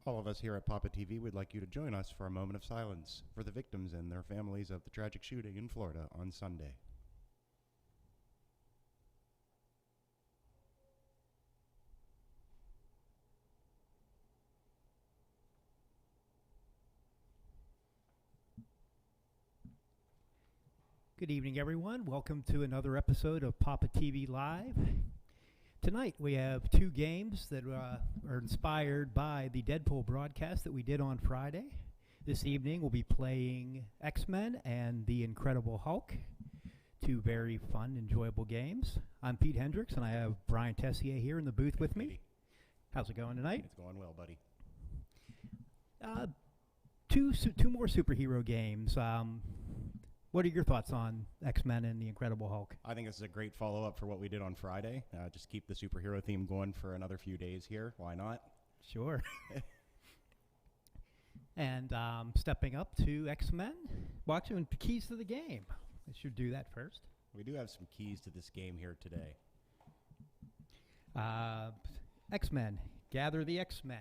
All of us here at PAPAtv would like you to join us for a moment of silence for the victims and their families of the tragic shooting in Florida on Sunday. Good evening, everyone. Welcome to another episode of PAPAtv Live. Tonight we have two games that are inspired by the Deadpool broadcast that we did on Friday. This evening we'll be playing X-Men and the Incredible Hulk. Two very fun, enjoyable games. I'm Pete Hendricks, and I have Brian Tessier here in the booth with me. How's it going tonight? It's going well, buddy. Two more superhero games. What are your thoughts on X-Men and the Incredible Hulk? I think this is a great follow-up for what we did on Friday. Just keep the superhero theme going for another few days here. Why not? Sure. And stepping up to X-Men, watching the keys to the game. I should do that first. We do have some keys to this game here today. X-Men. Gather the X-Men.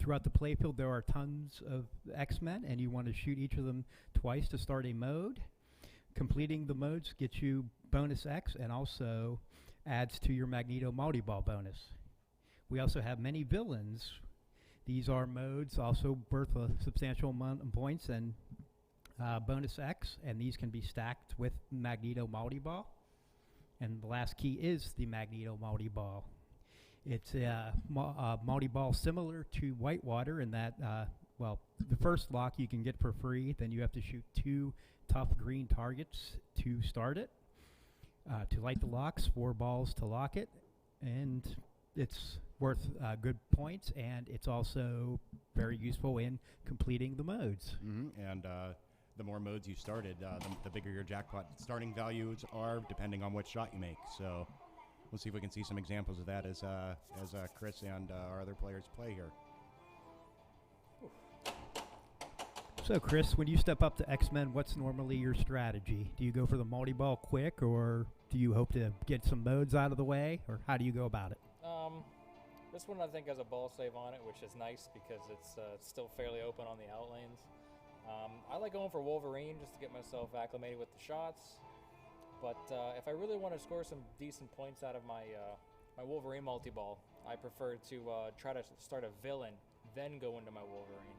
Throughout the playfield, there are tons of X-Men, and you want to shoot each of them twice to start a mode. Completing the modes gets you bonus X and also adds to your Magneto multiball bonus. We also have many villains. These are modes also worth a substantial amount of points and bonus X, and these can be stacked with Magneto multiball. And the last key is the Magneto multiball. It's a multi-ball similar to Whitewater in that, the first lock you can get for free. Then you have to shoot 2 tough green targets to start it. To light the locks, 4 balls to lock it. And it's worth good points, and it's also very useful in completing the modes. Mm-hmm. And the more modes you started, the bigger your jackpot starting values are, depending on what shot you make. So we'll see if we can see some examples of that as Chris and our other players play here. So, Chris, when you step up to X-Men, what's normally your strategy? Do you go for the multi-ball quick, or do you hope to get some modes out of the way, or how do you go about it? This one I think has a ball save on it, which is nice because it's still fairly open on the outlanes. I like going for Wolverine just to get myself acclimated with the shots. But if I really want to score some decent points out of my Wolverine multi-ball, I prefer to try to start a villain, then go into my Wolverine.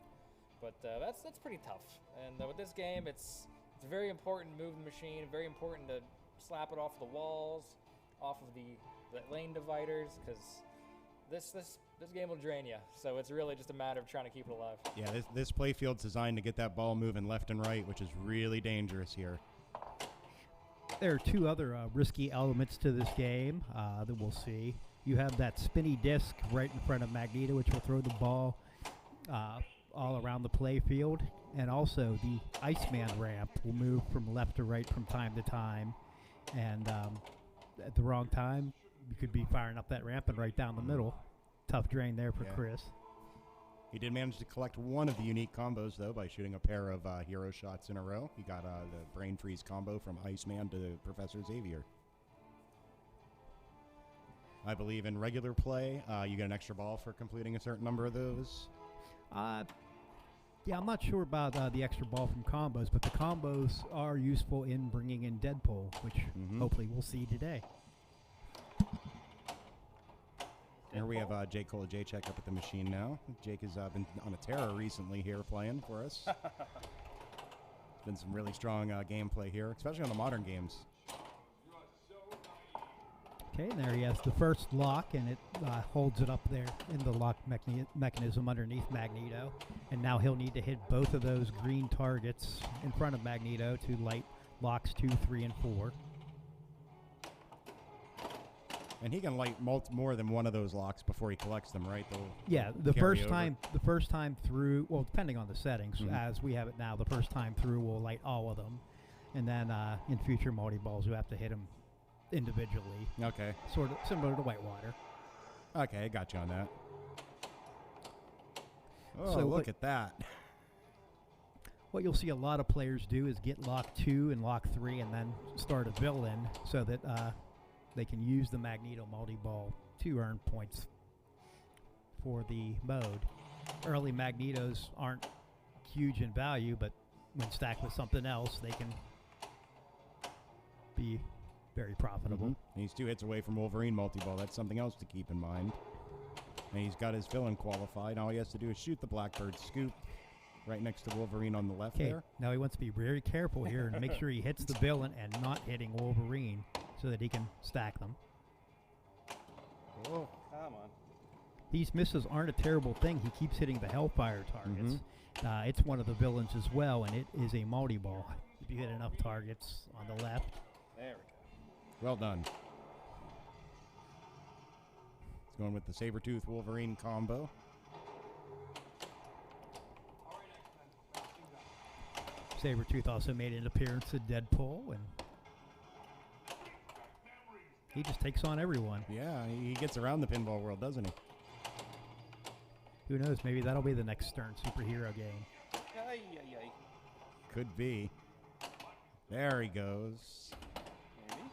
But that's pretty tough. And with this game, it's very important to move the machine, very important to slap it off the walls, off of the lane dividers, because this game will drain you. So it's really just a matter of trying to keep it alive. Yeah, this playfield's designed to get that ball moving left and right, which is really dangerous here. There are 2 other risky elements to this game that we'll see. You have that spinny disc right in front of Magneto, which will throw the ball all around the play field. And also the Iceman ramp will move from left to right from time to time. And at the wrong time, you could be firing up that ramp and right down the middle. Tough drain there for Chris. He did manage to collect one of the unique combos, though, by shooting a pair of hero shots in a row. He got the brain freeze combo from Iceman to Professor Xavier. I believe in regular play, you get an extra ball for completing a certain number of those. Yeah, I'm not sure about the extra ball from combos, but the combos are useful in bringing in Deadpool, which hopefully we'll see today. Here we have Jake Kolajacek up at the machine now. Jake has been on a tear recently here playing for us. It's been some really strong gameplay here, especially on the modern games. Okay, and there he has the first lock, and it holds it up there in the lock mechanism underneath Magneto. And now he'll need to hit both of those green targets in front of Magneto to light locks 2, 3, and 4. And he can light more than one of those locks before he collects them, right? Yeah, the first time through, well, depending on the settings, as we have it now, the first time through we'll light all of them. And then in future multi-balls, you have to hit them individually. Okay. Sort of similar to Whitewater. Okay, I got you on that. Oh, so look at that. What you'll see a lot of players do is get lock 2 and lock 3 and then start a villain so that they can use the Magneto multi-ball to earn points for the mode. early Magnetos aren't huge in value, but when stacked with something else, they can be very profitable. And he's 2 hits away from Wolverine multi-ball. That's something else to keep in mind. And he's got his villain qualified. All he has to do is shoot the Blackbird scoop right next to Wolverine on the left there. Now he wants to be very careful here and make sure he hits the villain and not hitting Wolverine so that he can stack them. Oh, come on. These misses aren't a terrible thing. He keeps hitting the Hellfire targets. It's one of the villains as well, and it is a multi-ball. If you hit enough targets on the left. There we go. Well done. He's going with the Sabretooth Wolverine combo. Sabretooth also made an appearance at Deadpool, and he just takes on everyone. Yeah, he gets around the pinball world, doesn't he? Who knows? Maybe that'll be the next Stern superhero game. Ay, ay, ay. Could be. There he goes. Maybe.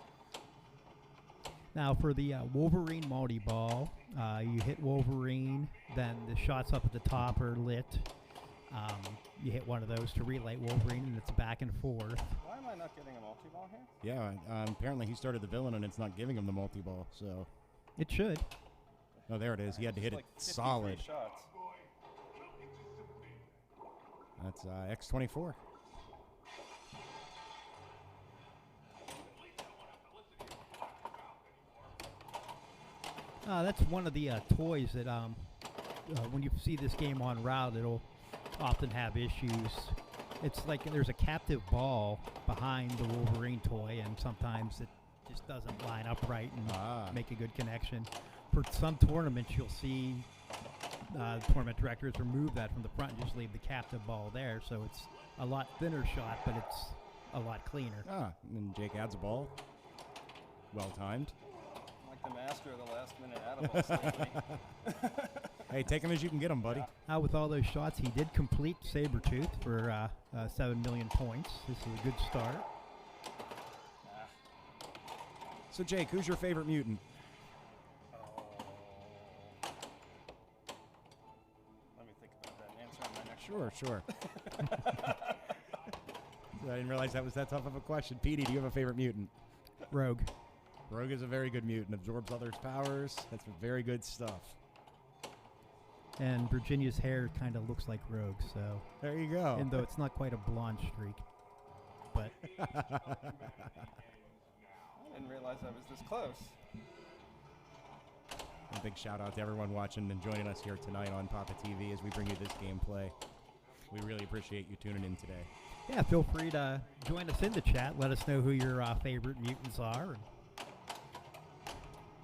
Now for the Wolverine multi-ball, you hit Wolverine, then the shots up at the top are lit. You hit one of those to relight Wolverine, and it's back and forth. Why am I not getting a multi-ball here? Yeah, apparently he started the villain and it's not giving him the multi-ball, so. It should. Oh, there it is. He had to hit Like it 53 solid. shots. That's X24. That's one of the toys that when you see this game on route, it'll often have issues. It's like there's a captive ball behind the Wolverine toy, and sometimes it just doesn't line up right and make a good connection. For some tournaments, you'll see tournament directors remove that from the front and just leave the captive ball there, so it's a lot thinner shot, but it's a lot cleaner. And Jake adds a ball. Well timed. Like the master of the last minute add-a-ball. Hey, take him as you can get him, buddy. With all those shots, he did complete Sabretooth for 7 million points. This is a good start. So, Jake, who's your favorite mutant? Let me think about that and answer on my next Sure. I didn't realize that was that tough of a question. Petey, do you have a favorite mutant? Rogue. Rogue is a very good mutant. Absorbs others' powers. That's very good stuff. And Virginia's hair kind of looks like Rogue, so. There you go. And though it's not quite a blonde streak. But. I didn't realize I was this close. A big shout out to everyone watching and joining us here tonight on PAPAtv as we bring you this gameplay. We really appreciate you tuning in today. Yeah, feel free to join us in the chat. Let us know who your favorite mutants are.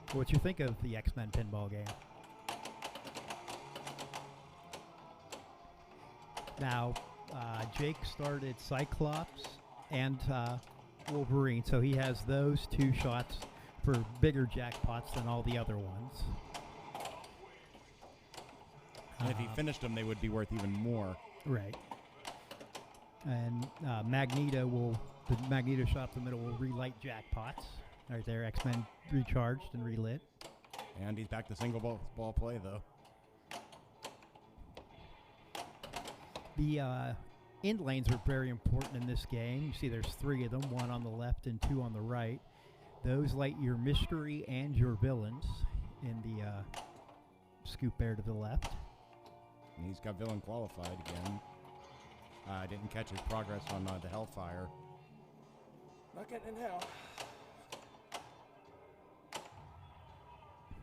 And what you think of the X-Men pinball game. Now, Jake started Cyclops and Wolverine, so he has those 2 shots for bigger jackpots than all the other ones. And if he finished them, they would be worth even more. Right. And the Magneto shot in the middle will relight jackpots. Right there, X-Men recharged and relit. And he's back to single ball play, though. The end lanes are very important in this game. You see there's 3 of them, 1 on the left and 2 on the right. Those light your mystery and your villains in the scoop air to the left. And he's got villain qualified again. Didn't catch his progress on the Hellfire. Not getting in now.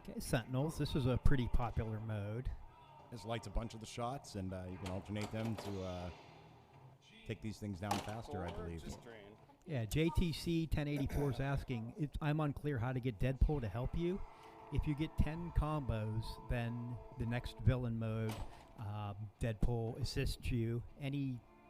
Okay, Sentinels. This is a pretty popular mode. This lights a bunch of the shots, and you can alternate them to take these things down faster, I believe. Just drain. Yeah, JTC 1084 is asking, I'm unclear how to get Deadpool to help you. If you get 10 combos, then the next villain mode, Deadpool assists you.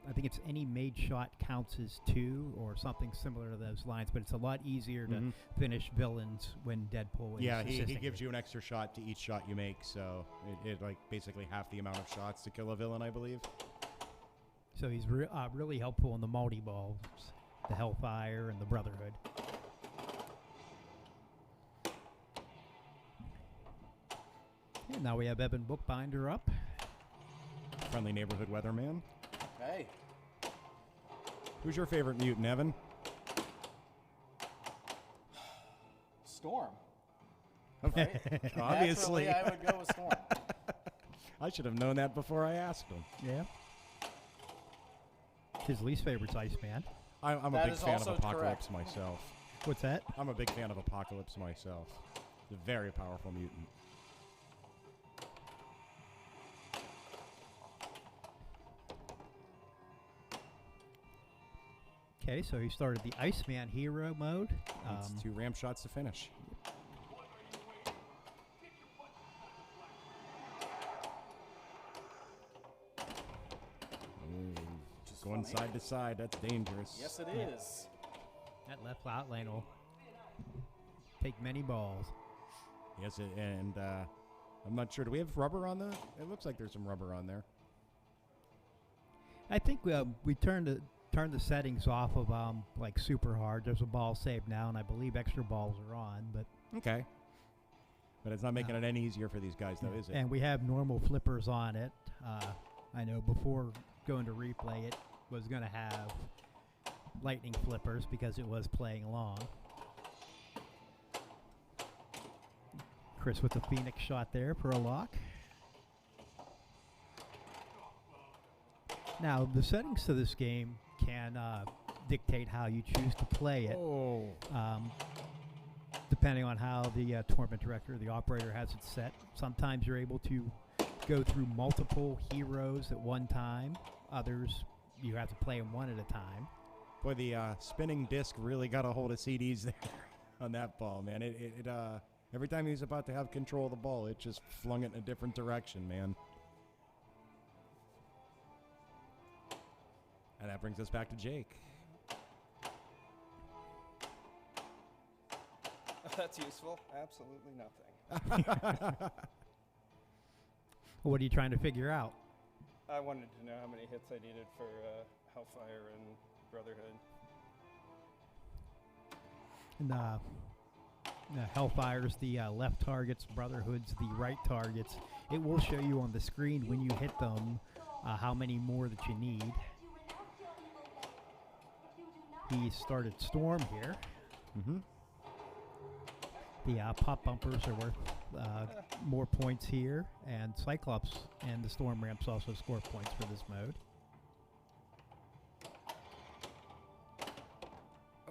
I think it's any made shot counts as 2 or something similar to those lines, but it's a lot easier to finish villains when Deadpool is assisting. He gives you an extra shot to each shot you make, so it like basically half the amount of shots to kill a villain, I believe. So he's really helpful in the multi-balls, the Hellfire and the Brotherhood. And now we have Evan Bookbinder up. friendly neighborhood weatherman. Hey. Who's your favorite mutant, Evan? Storm. Right? Obviously. Naturally, I would go with Storm. I should have known that before I asked him. Yeah. His least favorite's Iceman. I'm a That big is fan of also Apocalypse correct. myself. What's that? I'm a big fan of Apocalypse myself. He's a very powerful mutant. Okay, so he started the Iceman hero mode. It's 2 ramp shots to finish. Just Going funny. side to side, that's dangerous. Yes, it Yeah. is. That left out lane will take many balls. Yes, and I'm not sure. Do we have rubber on that? It looks like there's some rubber on there. I think we turned the settings off of like super hard. There's a ball saved now, and I believe extra balls are on. But Okay. But it's not making it any easier for these guys, though, is it? and we have normal flippers on it. I know before going to replay, it was going to have lightning flippers because it was playing long. Chris with the Phoenix shot there for a lock. Now, the settings to this game can dictate how you choose to play it, Oh. depending on how the tournament director, the operator, has it set. Sometimes you're able to go through multiple heroes at one time. Others, you have to play them one at a time. Boy, the spinning disc really got a hold of CDs there on that ball, man. It every time he was about to have control of the ball, it just flung it in a different direction, man. And that brings us back to Jake. That's useful. Absolutely nothing. What are you trying to figure out? I wanted to know how many hits I needed for Hellfire and Brotherhood. And Hellfire's the left targets, Brotherhood's the right targets. It will show you on the screen when you hit them how many more that you need. He started Storm here. Mm-hmm. The pop bumpers are worth more points here, and Cyclops and the Storm ramps also score points for this mode.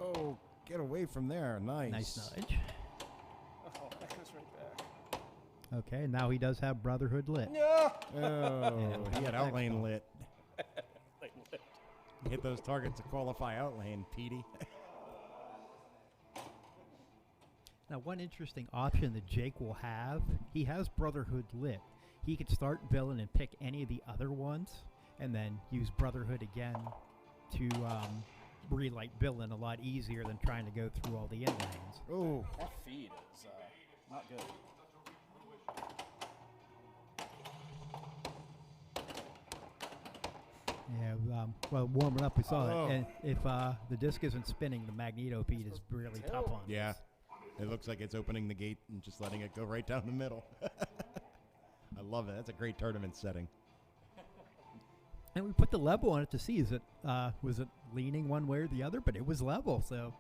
Oh, get away from there. Nice. Nice nudge. Oh, that goes right back. Okay, now he does have Brotherhood lit. No! Oh, he had Next outlane ball. lit. Hit those targets to qualify outlane, Petey. Now, one interesting option that Jake will have, he has Brotherhood lit. He could start villain and pick any of the other ones, and then use Brotherhood again to relight villain a lot easier than trying to go through all the end lanes. Oh, That feed is not good. Yeah, well, warming up, we saw Oh. it. And if the disc isn't spinning, the Magneto feed is really tough on yeah. this. It looks like it's opening the gate and just letting it go right down the middle. I love it. That's a great tournament setting. And we put the level on it to see, was it leaning one way or the other? But it was level, so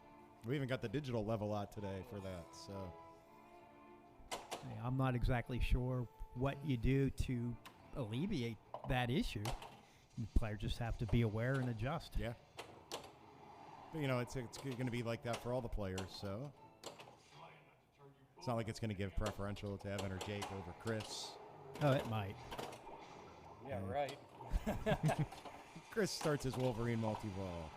We even got the digital level out today for that. So yeah, I'm not exactly sure what you do to alleviate that issue. The players just have to be aware and adjust. yeah. But you know, it's going to be like that for all the players. So it's not like it's going to give preferential to Evan or Jake over Chris. Oh, it might. Yeah, right. Chris starts his Wolverine multi-ball.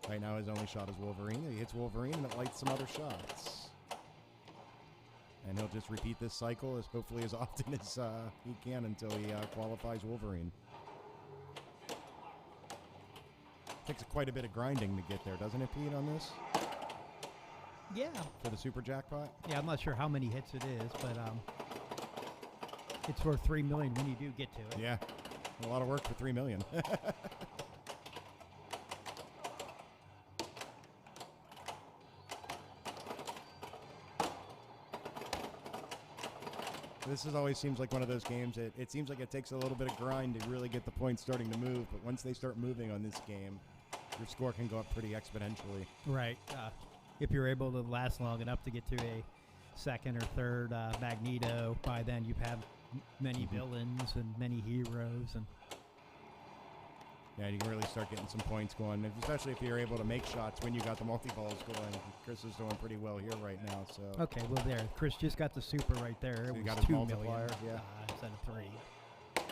Right now, his only shot is Wolverine. He hits Wolverine, and it lights some other shots. And he'll just repeat this cycle as hopefully as often as he can until he qualifies Wolverine. Takes quite a bit of grinding to get there, doesn't it, Pete, on this? Yeah. For the super jackpot? Yeah, I'm not sure how many hits it is, but it's worth $3 million when you do get to it. Yeah. A lot of work for $3 million. This is always seems like one of those games. It seems like it takes a little bit of grind to really get the points starting to move, but once they start moving on this game, your score can go up pretty exponentially. Right. If you're able to last long enough to get to a second or third Magneto, by then you have many villains and many heroes. And yeah, you can really start getting some points going, especially if you're able to make shots when you got the multi-balls going. Chris is doing pretty well here right now. So okay, well there, Chris just got the super right there. So It you was got his 2 million multiplier, yeah. instead of 3.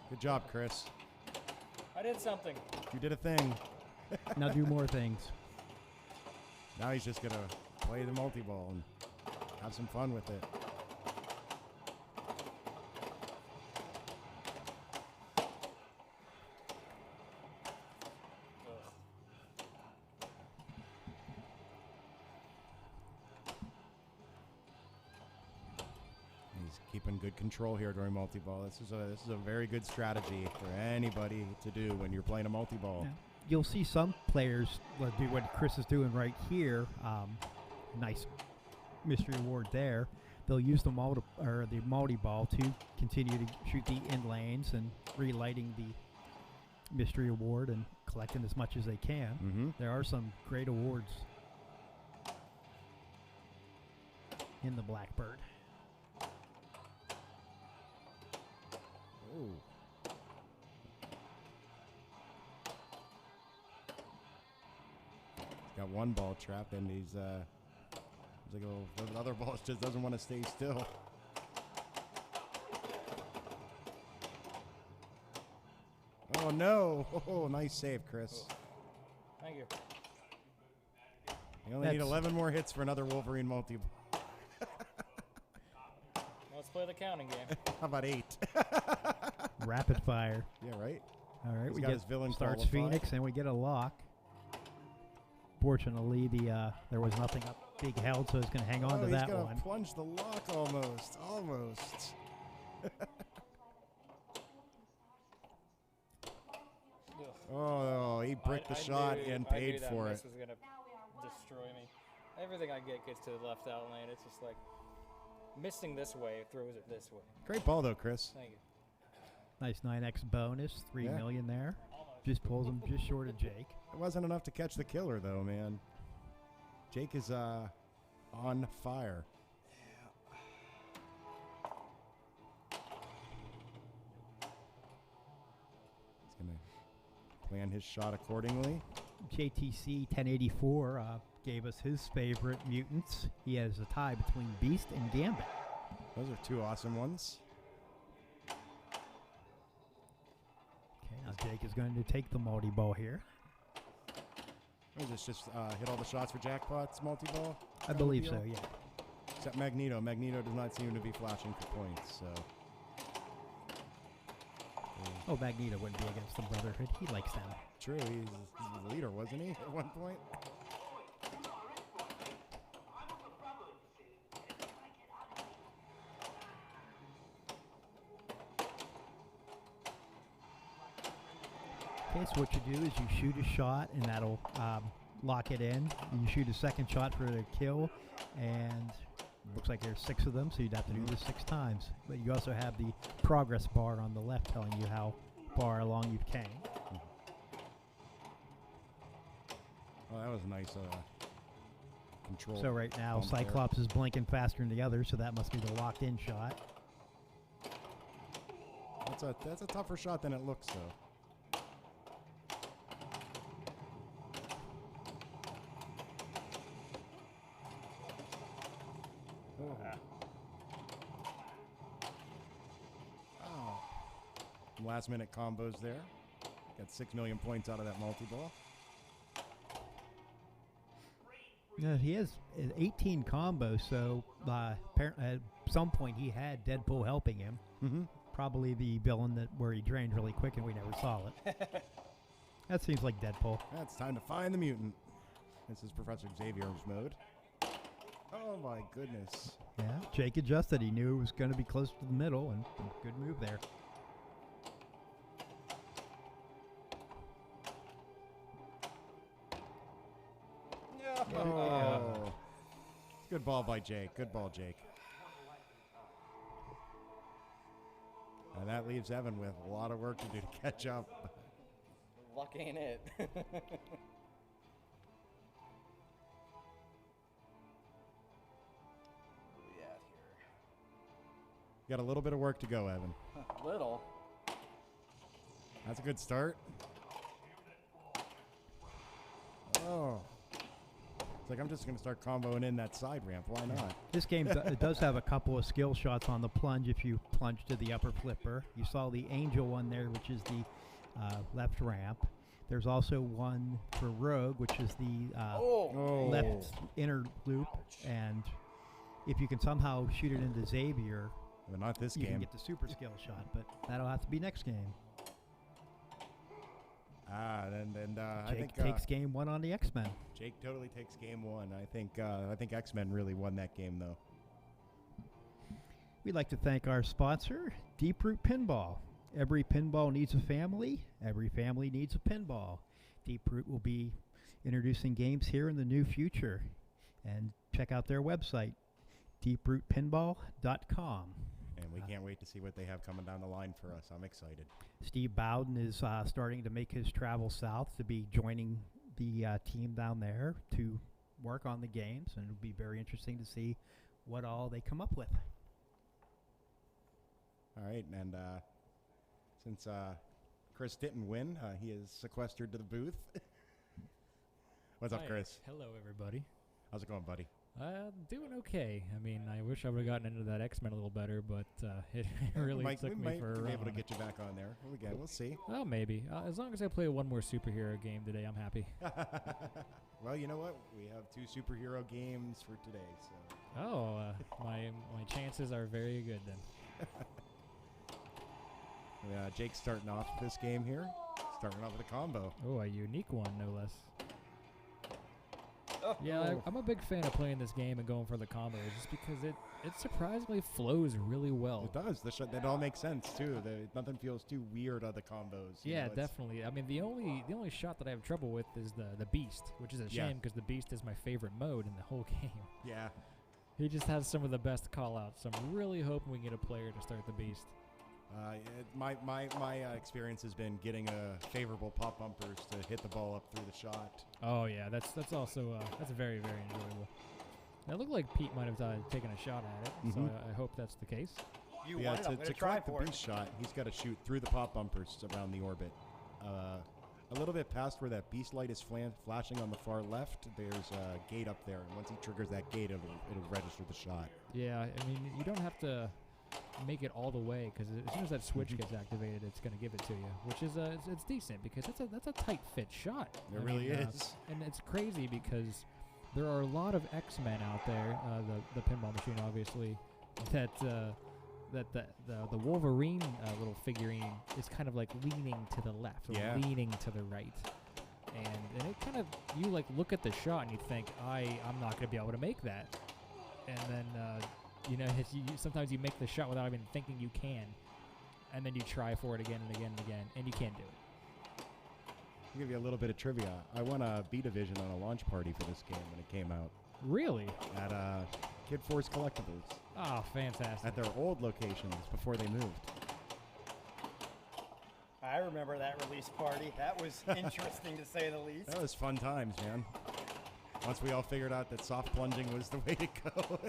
Good job, Chris. I did something. You did a thing. Now do more things. Now he's just gonna play the multi-ball and have some fun with it. He's keeping good control here during multi-ball. This is a very good strategy for anybody to do when you're playing a multi-ball. Yeah. You'll see some players do what Chris is doing right here. Nice mystery award there. They'll use the multi-ball to continue to shoot the in lanes and relighting the mystery award and collecting as much as they can. Mm-hmm. There are some great awards in the Blackbird. Ooh. He's got one ball trapped, and he's like, oh, the other ball just doesn't want to stay still. Oh no! Oh, nice save, Chris. Thank you. You only need 11 more hits for another Wolverine multi. Let's play the counting game. How about 8? Rapid fire. Yeah, right. All right, He's we got get his villain starts qualified. Phoenix, and we get a lock. Fortunately, there was nothing up big held, so it's going to hang on to that he's one. gonna plunge the lock almost. Almost. Oh, he bricked the shot and I knew paid that for miss it. was gonna destroy me. Everything I get gets to the left out lane. It's just like missing this way throws it this way. Great ball though, Chris. Thank you. Nice 9x bonus, 3 Yeah. million there. Just pulls him just short of Jake. It wasn't enough to catch the killer though, man. Jake is on fire. He's gonna plan his shot accordingly. JTC 1084 gave us his favorite mutants. He has a tie between Beast and Gambit. Those are 2 awesome ones. Okay, now Jake is going to take the multi-ball here. What is this, just hit all the shots for jackpots, multi-ball? I believe so, yeah. Except Magneto. Magneto does not seem to be flashing for points, so. Oh, Magneto wouldn't be against the Brotherhood. He likes them. True, he's the leader, wasn't he, at one point? Okay, so what you do is you shoot a shot, and that'll lock it in. And you shoot a second shot for the kill, and looks like there's 6 of them, so you'd have to do this 6 times. But you also have the progress bar on the left telling you how far along you came. Oh, that was a nice control. So right now, bump there. Cyclops is blinking faster than the others, so that must be the locked-in shot. That's a tougher shot than it looks, though. Oh. Last minute combos there. Got 6 million points out of that multi-ball. Yeah, he has 18 combos, so at some point he had Deadpool helping him. Mm-hmm. Probably the villain where he drained really quick and we never saw it. That seems like Deadpool. It's time to find the mutant. This is Professor Xavier's mode. Oh my goodness. Yeah, Jake adjusted. He knew it was going to be close to the middle, and good move there. Oh. Good ball by Jake. Good ball, Jake. that leaves Evan with a lot of work to do to catch up. Luck ain't it. Got a little bit of work to go, Evan. Little. That's a good start. Oh. It's like I'm just going to start comboing in that side ramp. Why not? This game it does have a couple of skill shots on the plunge if you plunge to the upper flipper. You saw the angel one there, which is the left ramp. There's also one for Rogue, which is the left inner loop. And if you can somehow shoot it into Xavier, But not this you game. can get the super skill shot, but that'll have to be next game. And I Jake think takes game 1 on the X-Men. Jake totally takes game 1. I think X-Men really won that game though. We'd like to thank our sponsor, Deeproot Pinball. Every pinball needs a family. Every family needs a pinball. Deeproot will be introducing games here in the near future. And check out their website, deeprootpinball.com. And we can't wait to see what they have coming down the line for us. I'm excited. Steve Bowden is starting to make his travel south to be joining the team down there to work on the games. And it'll be very interesting to see what all they come up with. All right, and since Chris didn't win, he is sequestered to the booth. What's up, Hi. Chris? Hello, everybody. How's it going, buddy? Doing okay. I mean, I wish I would have gotten into that X-Men a little better, but it really we took me might for a be run. able to get you back on there. We'll see. Well, maybe. As long as I play one more superhero game today, I'm happy. Well, you know what? We have 2 superhero games for today, so. Oh, my chances are very good then. Jake's starting off this game here. Starting off with a combo. Oh, a unique one, no less. Yeah, I'm a big fan of playing this game and going for the combos just because it surprisingly flows really well. It does. That all makes sense, too. Nothing feels too weird on the combos. You Yeah, know, it's- definitely. I mean, the only shot that I have trouble with is the Beast, which is a Yeah. shame because the Beast is my favorite mode in the whole game. Yeah. He just has some of the best call-outs, so I'm really hoping we can get a player to start the Beast. My experience has been getting favorable pop bumpers to hit the ball up through the shot. Oh yeah, that's also that's very, very enjoyable. Now, it looked like Pete might have taken a shot at it, so Mhm. I hope that's the case. You Yeah, won it. I'm to going to try collect the for it. beast shot, he's got to shoot through the pop bumpers around the orbit. A little bit past where that beast light is flashing on the far left, there's a gate up there, and once he triggers that gate, it'll register the shot. Yeah, I mean, you don't have to make it all the way because as soon as that switch gets activated, it's going to give it to you, which is it's decent because that's a tight fit shot. It I really mean, is. And it's crazy because there are a lot of X-Men out there, the pinball machine obviously, that the Wolverine little figurine is kind of like leaning to the left or Yeah. leaning to the right. And it kind of, you like look at the shot and you think, I'm not going to be able to make that. And then, sometimes you make the shot without even thinking you can. And then you try for it again and again and again, and you can't do it. I'll give you a little bit of trivia. I won a B division on a launch party for this game when it came out Really? at Kid Force Collectibles Oh, fantastic. at their old locations before they moved. I remember that release party. That was interesting to say the least. That was fun times, man. Once we all figured out that soft plunging was the way to go.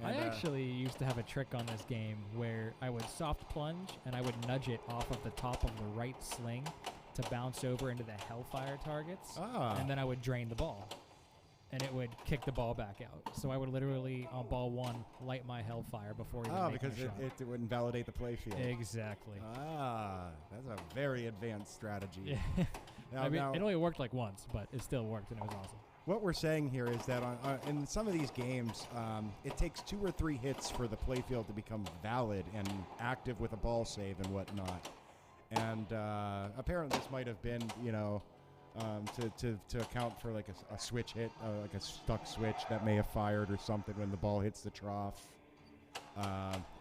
I And, actually used to have a trick on this game where I would soft plunge and I would nudge it off of the top of the right sling to bounce over into the Hellfire targets, and then I would drain the ball, and it would kick the ball back out. So I would literally, on ball 1, light my Hellfire before even making because a shot. it would invalidate the play field. Exactly. That's a very advanced strategy. Yeah. Now, I mean, now it only worked like once, but it still worked, and it was awesome. what we're saying here is that in some of these games, it takes 2 or 3 hits for the playfield to become valid and active with a ball save and whatnot. And apparently this might have been, to account for like a switch hit, like a stuck switch that may have fired or something when the ball hits the trough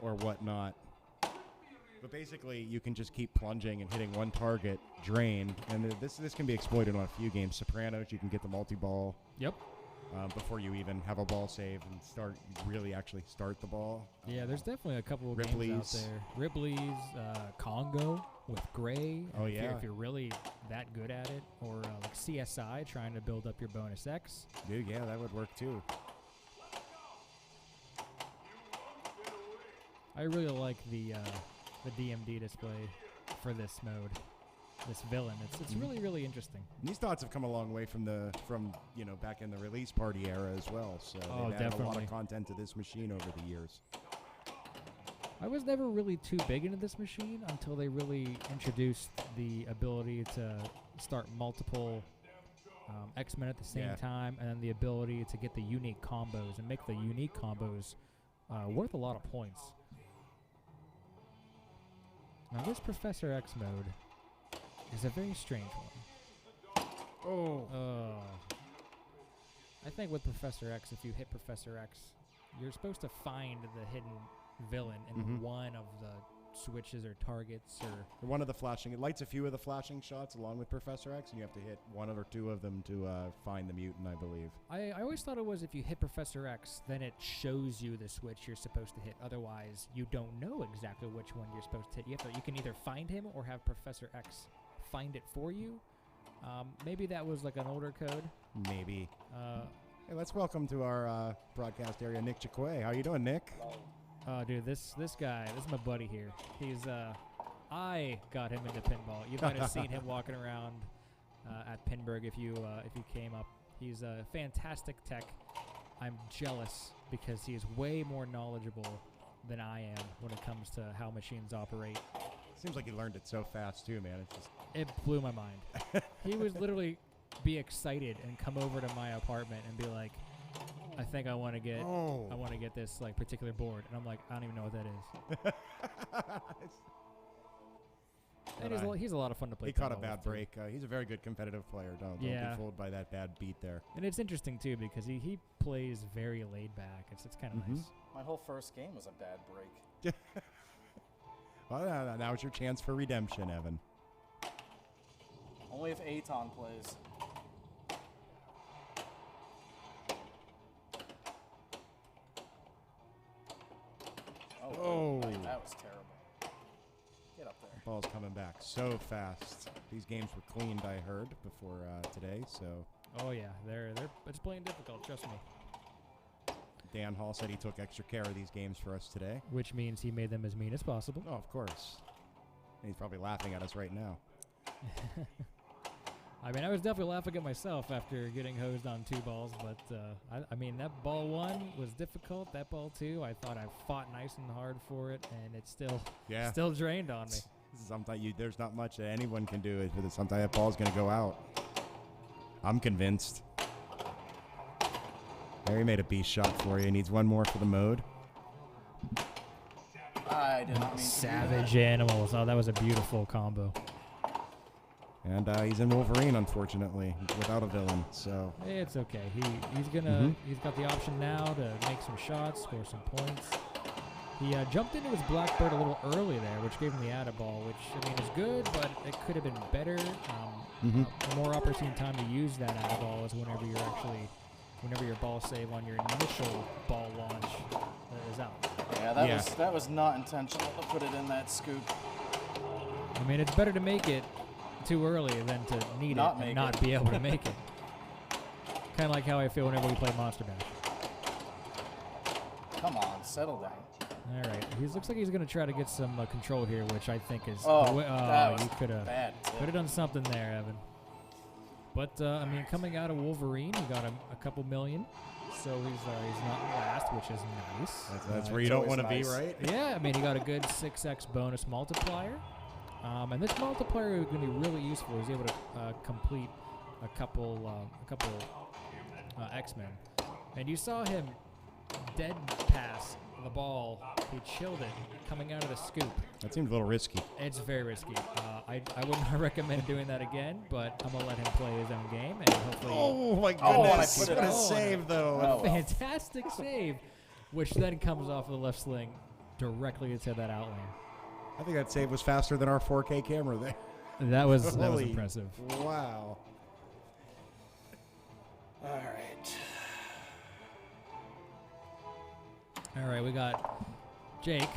or whatnot. But basically, you can just keep plunging and hitting one target, drained, and this can be exploited on a few games. Sopranos, you can get the multiball. Yep. before you even have a ball save and actually start the ball. Yeah, there's definitely a couple of Ripley's. games out there. Ripley's, Congo with Gray. Oh, if yeah. If you're really that good at it. Or like CSI, trying to build up your bonus X. Dude, yeah, that would work too. I really like the DMD display for this mode. This villain. It's really, really interesting. And these thoughts have come a long way from back in the release party era as well. So they've added a lot definitely. of content to this machine over the years. I was never really too big into this machine until they really introduced the ability to start multiple X-Men at the same time, and then the ability to get the unique combos and make the unique combos worth a lot of points. Now this Professor X mode is a very strange one. I think with Professor X, if you hit Professor X, you're supposed to find the hidden villain in one of the switches or targets or One of the flashing, it lights a few of the flashing shots along with Professor X, and you have to hit one or two of them to find the mutant, I believe. I always thought it was if you hit Professor X, then it shows you the switch you're supposed to hit. Otherwise, you don't know exactly which one you're supposed to hit. You can either find him or have Professor X find it for you. Maybe that was like an older code. Maybe. Hey, let's welcome to our broadcast area, Nick Chakwe. How you doing, Nick? Dude, this guy, this is my buddy here. He's I got him into pinball. You might have seen him walking around at Pinburg if you came up. He's a fantastic tech. I'm jealous because he is way more knowledgeable than I am when it comes to how machines operate. Seems like he learned it so fast too, man. It blew my mind. He would literally be excited and come over to my apartment and be like, I think I want to get this like particular board, and I'm like, I don't even know what that is. And he's a lot of fun to play. He caught a pinball bad with, too. break. He's a very good competitive player. Don't be fooled by that bad beat there. And it's interesting too because he plays very laid back. It's kind of nice. My whole first game was a bad break. Well, now it's your chance for redemption, Evan. Only if Aton plays. Oh. That was terrible. Get up there. Ball's coming back so fast. These games were cleaned, I heard, before today. So. Oh yeah, it's playing difficult. Trust me. Dan Hall said he took extra care of these games for us today. Which means he made them as mean as possible. Oh, of course. And he's probably laughing at us right now. I mean, I was definitely laughing at myself after getting hosed on 2 balls, but I mean, that ball 1 was difficult. That ball 2, I thought I fought nice and hard for it, and it still drained on me. Sometimes there's not much that anyone can do. Sometimes that ball's going to go out. I'm convinced. Harry made a beast shot for you. He needs one more for the mode. I did not mean Savage animals. Oh, that was a beautiful combo. And he's in Wolverine, unfortunately, without a villain. So It's okay. He's got the option now to make some shots, score some points. He jumped into his Blackbird a little early there, which gave him the atta ball, which I mean is good, but it could have been better. A more opportune time to use that atta ball is whenever your ball save on your initial ball launch is out. Yeah, that was not intentional to put it in that scoop. I mean, it's better to make it too early than to need it and not be able to make it. Kind of like how I feel whenever we play Monster Bash. Come on, settle down. All right, looks like he's going to try to get some control here, which I think is you could have done something there, Evan. But I mean, coming out of Wolverine, he got a couple million, so he's not last, which is nice. That's where you don't want to be, right? Yeah, I mean, he got a good 6x bonus multiplier. And this multiplier is going to be really useful. He's able to complete a couple X-Men. And you saw him dead pass the ball. He chilled it coming out of the scoop. That seemed a little risky. It's very risky. I would not recommend doing that again, but I'm going to let him play his own game. And hopefully oh, my goodness. What a save, though. Fantastic save, which then comes off of the left sling directly into that outline. I think that save was faster than our 4K camera there. That was impressive. Wow. All right. All right, we got Jake,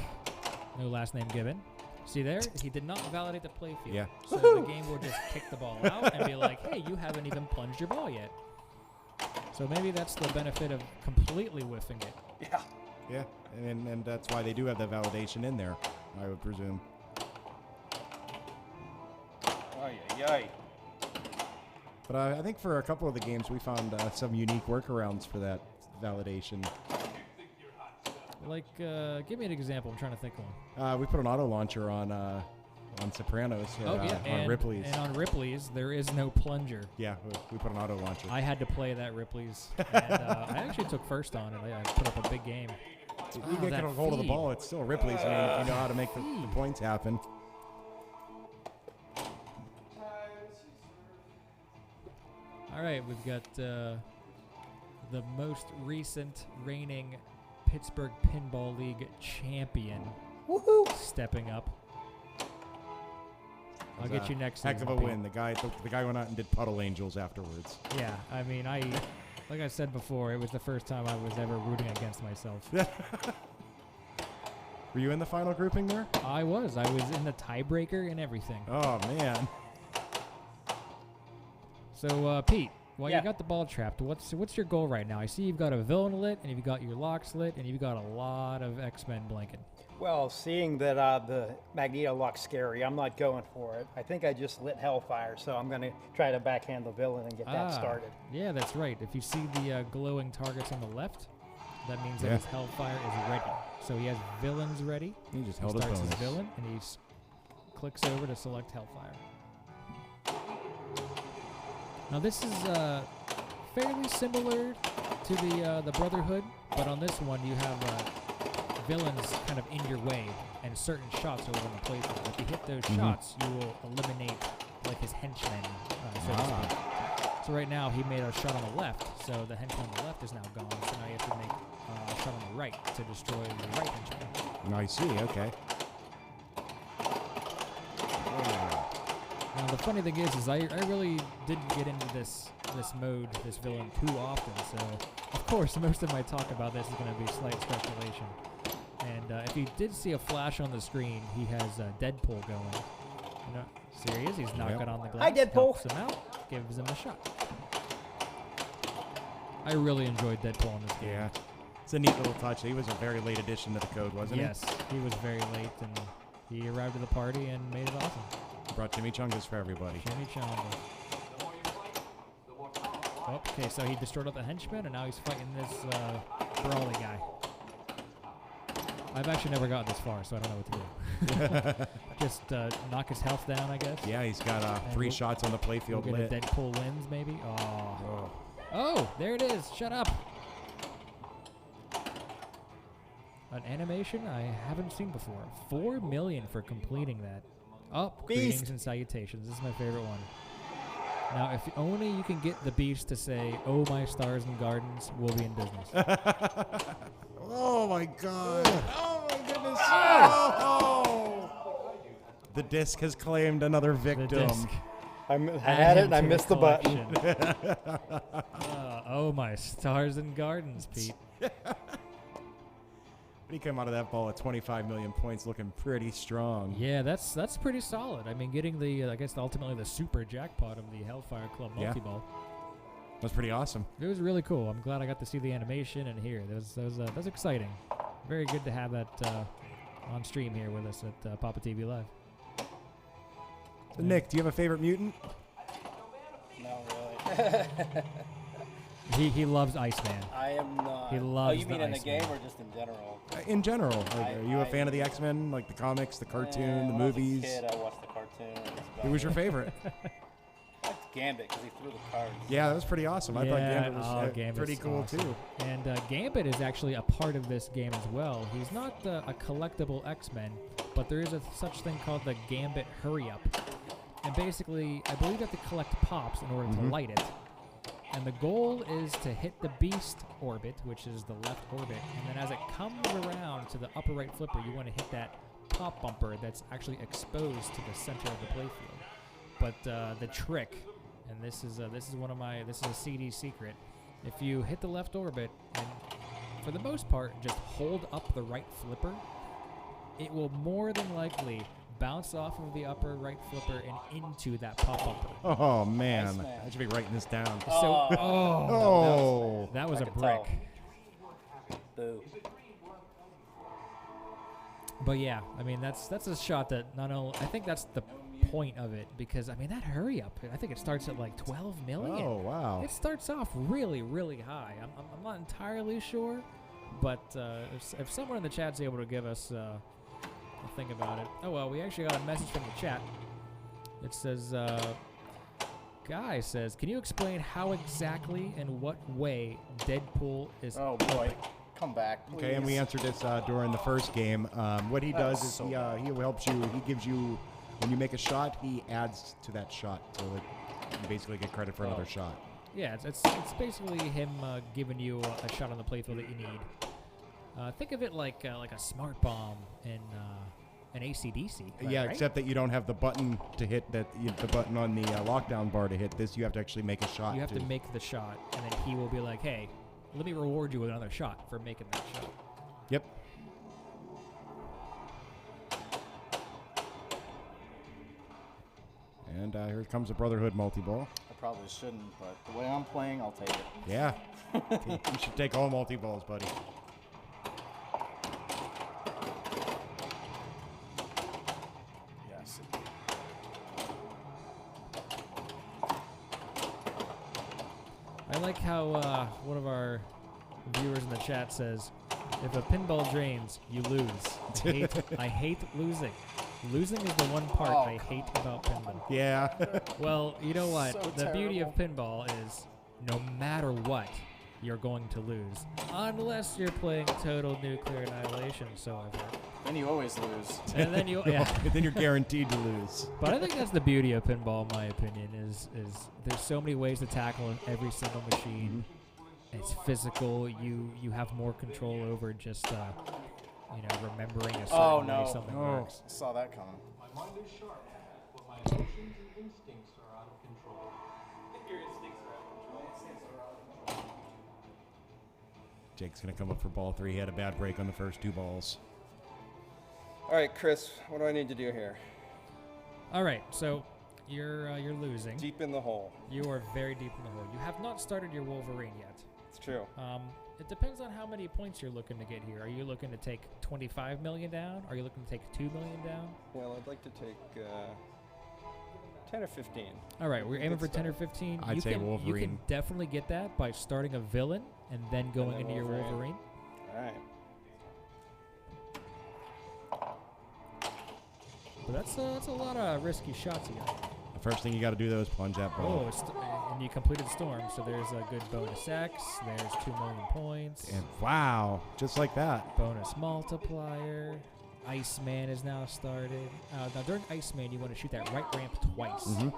no last name given. See there? He did not validate the playfield. Yeah. So the game will just kick the ball out and be like, hey, you haven't even plunged your ball yet. So maybe that's the benefit of completely whiffing it. Yeah. Yeah, and that's why they do have the validation in there, I would presume. Ay. But I think for a couple of the games, we found some unique workarounds for that validation. Like, give me an example. I'm trying to think of one. We put an auto launcher on Sopranos. On Ripley's. And on Ripley's, there is no plunger. Yeah, we put an auto launcher. I had to play that Ripley's. And I actually took first on it. I put up a big game. You get a hold of the ball, it's still Ripley's. I mean, if you know how to make the points happen. All right, we've got the most recent reigning Pittsburgh Pinball League champion stepping up. I'll get you next. Heck of a win. The guy went out and did Puddle Angels afterwards. Yeah, I mean, like I said before, it was the first time I was ever rooting against myself. Were you in the final grouping there? I was in the tiebreaker and everything. Oh man. So Pete, while you got the ball trapped, what's your goal right now? I see you've got a villain lit, and you've got your locks lit, and you've got a lot of X-Men blanking. Well, seeing that the Magneto lock's scary, I'm not going for it. I think I just lit Hellfire, so I'm going to try to backhand the villain and get that started. Yeah, that's right. If you see the glowing targets on the left, that means that his Hellfire is ready. So he has villains ready. He just held his starts bonus. his villain, and he clicks over to select Hellfire. Now this is fairly similar to the Brotherhood, but on this one you have villains kind of in your way, and certain shots are on the playfield. If you hit those shots, you will eliminate like his henchmen, so to speak. So right now he made a shot on the left, so the henchman on the left is now gone. So now you have to make a shot on the right to destroy the right henchman. I see. Okay. Now the funny thing is I really didn't get into this mode, this villain, too often. So of course most of my talk about this is going to be slight speculation. And if you did see a flash on the screen, he has Deadpool going. You know, serious? He's knocking on the glass. Hi, Deadpool. Helps him out. Gives him a shot. I really enjoyed Deadpool in this game. Yeah. It's a neat little touch. He was a very late addition to the code, wasn't he? Yes, he was very late, and he arrived at the party and made it awesome. Brought chimichangas for everybody. Chimichanga. Oh, okay, so he destroyed out the henchman, and now he's fighting this brawly guy. I've actually never gotten this far, so I don't know what to do. Just knock his health down, I guess. Yeah, he's got 3 shots on the playfield We'll lit. get a Deadpool wins, maybe. Oh, there it is. Shut up. An animation I haven't seen before. 4 million for completing that. Oh, greetings and salutations. This is my favorite one. Now, if only you can get the Beast to say, "Oh, my stars and gardens, we'll be in business." Oh, my God. Oh, my goodness. Oh. The disc has claimed another victim. The disc. I had it and I missed the button. Oh, my stars and gardens, Pete. He came out of that ball at 25 million points looking pretty strong. Yeah, that's pretty solid. I mean, getting the, I guess, ultimately the super jackpot of the Hellfire Club multiball. That's pretty awesome. It was really cool. I'm glad I got to see the animation and hear. That was exciting. Very good to have that on stream here with us at PAPAtv Live. So Nick, do you have a favorite mutant? No, really. He loves Iceman. I am not. He loves you mean in the Iceman. game or just in general? In general. Are you a fan of the X-Men, like the comics, the cartoon, the movies? When I was a kid, I watched the cartoon. Who was your favorite? I liked Gambit because he threw the cards. Yeah, that was pretty awesome. I thought Gambit was Gambit's pretty cool, awesome. too. And Gambit is actually a part of this game as well. He's not a collectible X-Men, but there is such thing called the Gambit Hurry Up. And basically, I believe you have to collect pops in order to light it. And the goal is to hit the Beast orbit, which is the left orbit, and then as it comes around to the upper right flipper, you want to hit that pop bumper that's actually exposed to the center of the playfield. But the trick, and this is a CD secret, if you hit the left orbit and for the most part, just hold up the right flipper, it will more than likely bounce off of the upper right flipper and into that pop-upper. Oh, man. Nice, man. I should be writing this down. So, that was I a could brick. tell. Boo. But yeah, I mean, that's a shot that not only, I think that's the point of it, because, I mean, that hurry up, I think it starts at like 12 million. Oh, wow. It starts off really, really high. I'm not entirely sure, but if someone in the chat's able to give us a thing about it. Oh, well, we actually got a message from the chat. It says, Guy says, can you explain how exactly and what way Deadpool is... Oh, boy. Come back, please. Okay, and we answered this during the first game. What he does is he helps you. He gives you, when you make a shot, he adds to that shot, so that you basically get credit for another shot. Yeah, it's basically him giving you a shot on the playfield that you need. Think of it like a smart bomb in an AC/DC. Yeah, right? except that you don't have the button to hit the button on the lockdown bar to hit this. You have to actually make a shot. You have to make the shot, and then he will be like, hey, let me reward you with another shot for making that shot. Yep. And here comes the Brotherhood multi-ball. I probably shouldn't, but the way I'm playing, I'll take it. Yeah. You should take all multi-balls, buddy. Yes. I like how one of our viewers in the chat says, if a pinball drains, you lose. I hate losing. Losing is the one part I hate about pinball. Yeah. Well, you know what? So The beauty of pinball is no matter what, you're going to lose. Unless you're playing total nuclear annihilation, so I've heard. Then you always lose. And then you, yeah. Then you're guaranteed to lose. But I think that's the beauty of pinball, in my opinion, is there's so many ways to tackle every single machine. It's physical. You have more control over just remembering a certain way something works. Saw that coming. My mind is sharp, but my emotions and instincts are out of control. Your instincts are out of control. Jake's going to come up for ball 3. He had a bad break on the first 2 balls. All right, Chris, what do I need to do here? All right, so you're losing. Deep in the hole. You are very deep in the hole. You have not started your Wolverine yet. It's true. It depends on how many points you're looking to get here. Are you looking to take 25 million down? Are you looking to take 2 million down? Well, I'd like to take 10 or 15. All right, we're aiming for 10 or 15. I'd say Wolverine. You can definitely get that by starting a villain and then going then into your Wolverine. All right. But that's a lot of risky shots you got. The first thing you got to do, though, is plunge that ball. And you completed Storm, so there's a good bonus X. There's 2 million points. And wow, just like that. Bonus multiplier. Iceman is now started. Now during Iceman, you want to shoot that right ramp twice within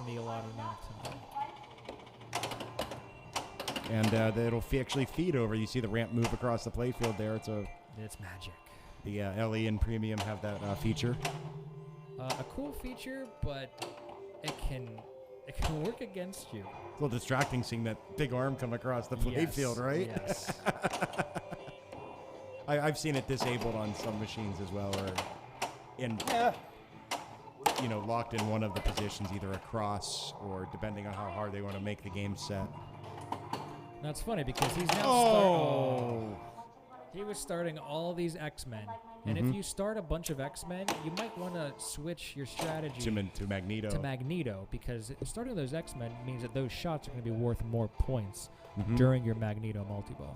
the allotted amount of time. And it'll actually feed over. You see the ramp move across the playfield there. It's magic. The LE and Premium have that feature. A cool feature, but it can work against you. It's a little distracting seeing that big arm come across the playfield, right? Yes. I've seen it disabled on some machines as well, or locked in one of the positions, either across or depending on how hard they want to make the game set. That's funny because he's now he was starting all these X-Men. And if you start a bunch of X-Men, you might want to switch your strategy to Magneto. To Magneto, because starting those X-Men means that those shots are going to be worth more points during your Magneto multi-ball.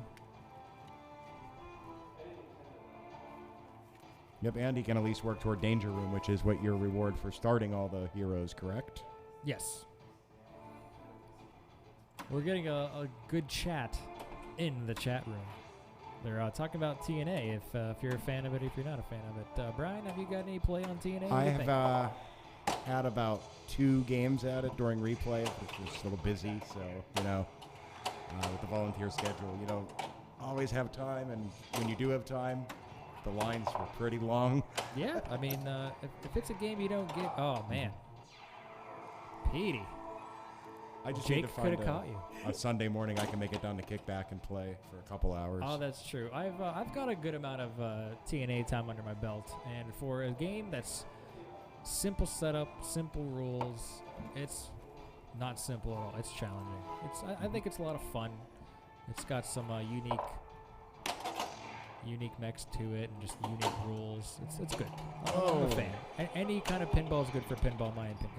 Yep, and he can at least work toward Danger Room, which is what your reward for starting all the heroes, correct? Yes. We're getting a good chat in the chat room. They're talking about TNA, if you're a fan of it, if you're not a fan of it. Brian, have you got any play on TNA? I have had about 2 games at it during replay, which was a little busy, so, with the volunteer schedule, you don't always have time, and when you do have time, the lines were pretty long. Yeah, I mean, if it's a game you don't get, oh, man. Petey. I just need Jake to could find have caught you. a Sunday morning I can make it down to Kickback and play for a couple hours. Oh, that's true. I've got a good amount of TNA time under my belt, and for a game that's simple setup, simple rules, it's not simple at all. It's challenging. I think it's a lot of fun. It's got some unique mechs to it and just unique rules. It's good. I'm a fan. Any kind of pinball is good for pinball, in my opinion.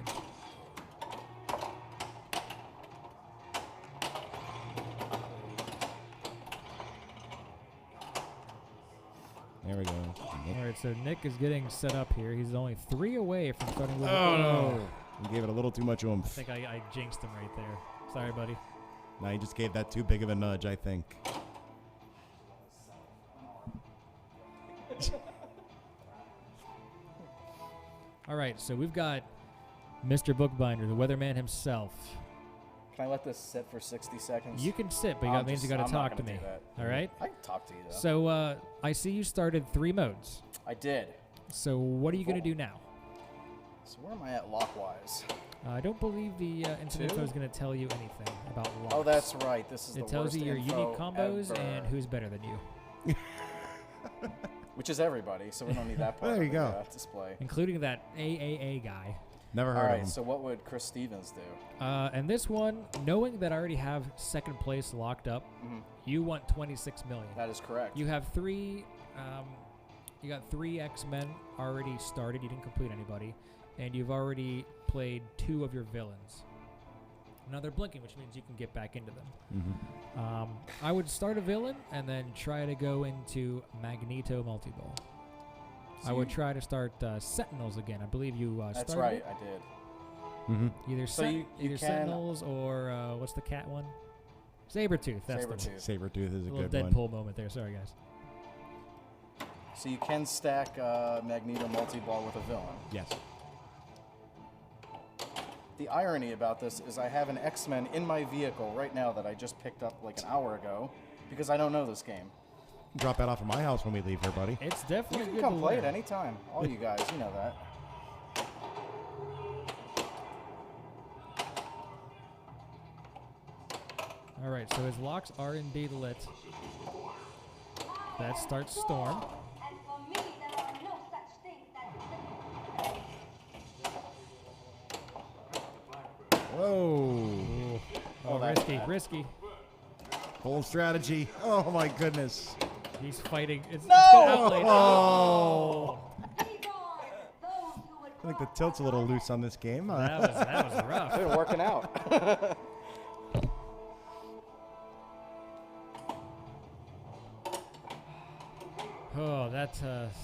There we go. All right, so Nick is getting set up here. He's only 3 away from starting with. Oh! You gave it a little too much oomph. I think I jinxed him right there. Sorry, buddy. No, you just gave that too big of a nudge, I think. All right, so we've got Mr. Bookbinder, the weatherman himself. Can I let this sit for 60 seconds? You can sit, but that means you got to talk to me. All right? I can talk to you, though. So I see you started 3 modes. I did. So what are you going to do now? So where am I at lockwise? I don't believe the incident info is going to tell you anything about locks. Oh, that's right. This is the It tells worst you your info unique combos ever. and who's better than you. Which is everybody, so we don't need that part There you of go. the display. Including that AAA guy. Never All heard of right, him. so what would Chris Stevens do? And this one, knowing that I already have second place locked up, you want 26 million. That is correct. You have 3. You got 3 X-Men already started. You didn't complete anybody, and you've already played 2 of your villains. Now they're blinking, which means you can get back into them. I would start a villain and then try to go into Magneto multiball. I would try to start Sentinels again. I believe you That's started right, it. I did. Either, So you either can- Sentinels or what's the cat one? Sabretooth. That's the one. Sabretooth. Sabretooth is a Little good Deadpool one. moment there. Sorry, guys. So you can stack Magneto multi-ball with a villain. Yes. The irony about this is I have an X-Men in my vehicle right now that I just picked up like an hour ago because I don't know this game. Drop that off at my house when we leave here, buddy. It's You definitely can good come to play learn. it anytime. All you guys, you know that. All right, so his locks are indeed lit. That starts Storm. And for me, there are no such things as Whoa. Oh, that's risky, bad. risky. Bold strategy. Oh, my goodness. He's fighting. It's No! good outlay. Oh. those who would I think the tilt's a little loose on this game. That was rough. It's been working out. Oh, that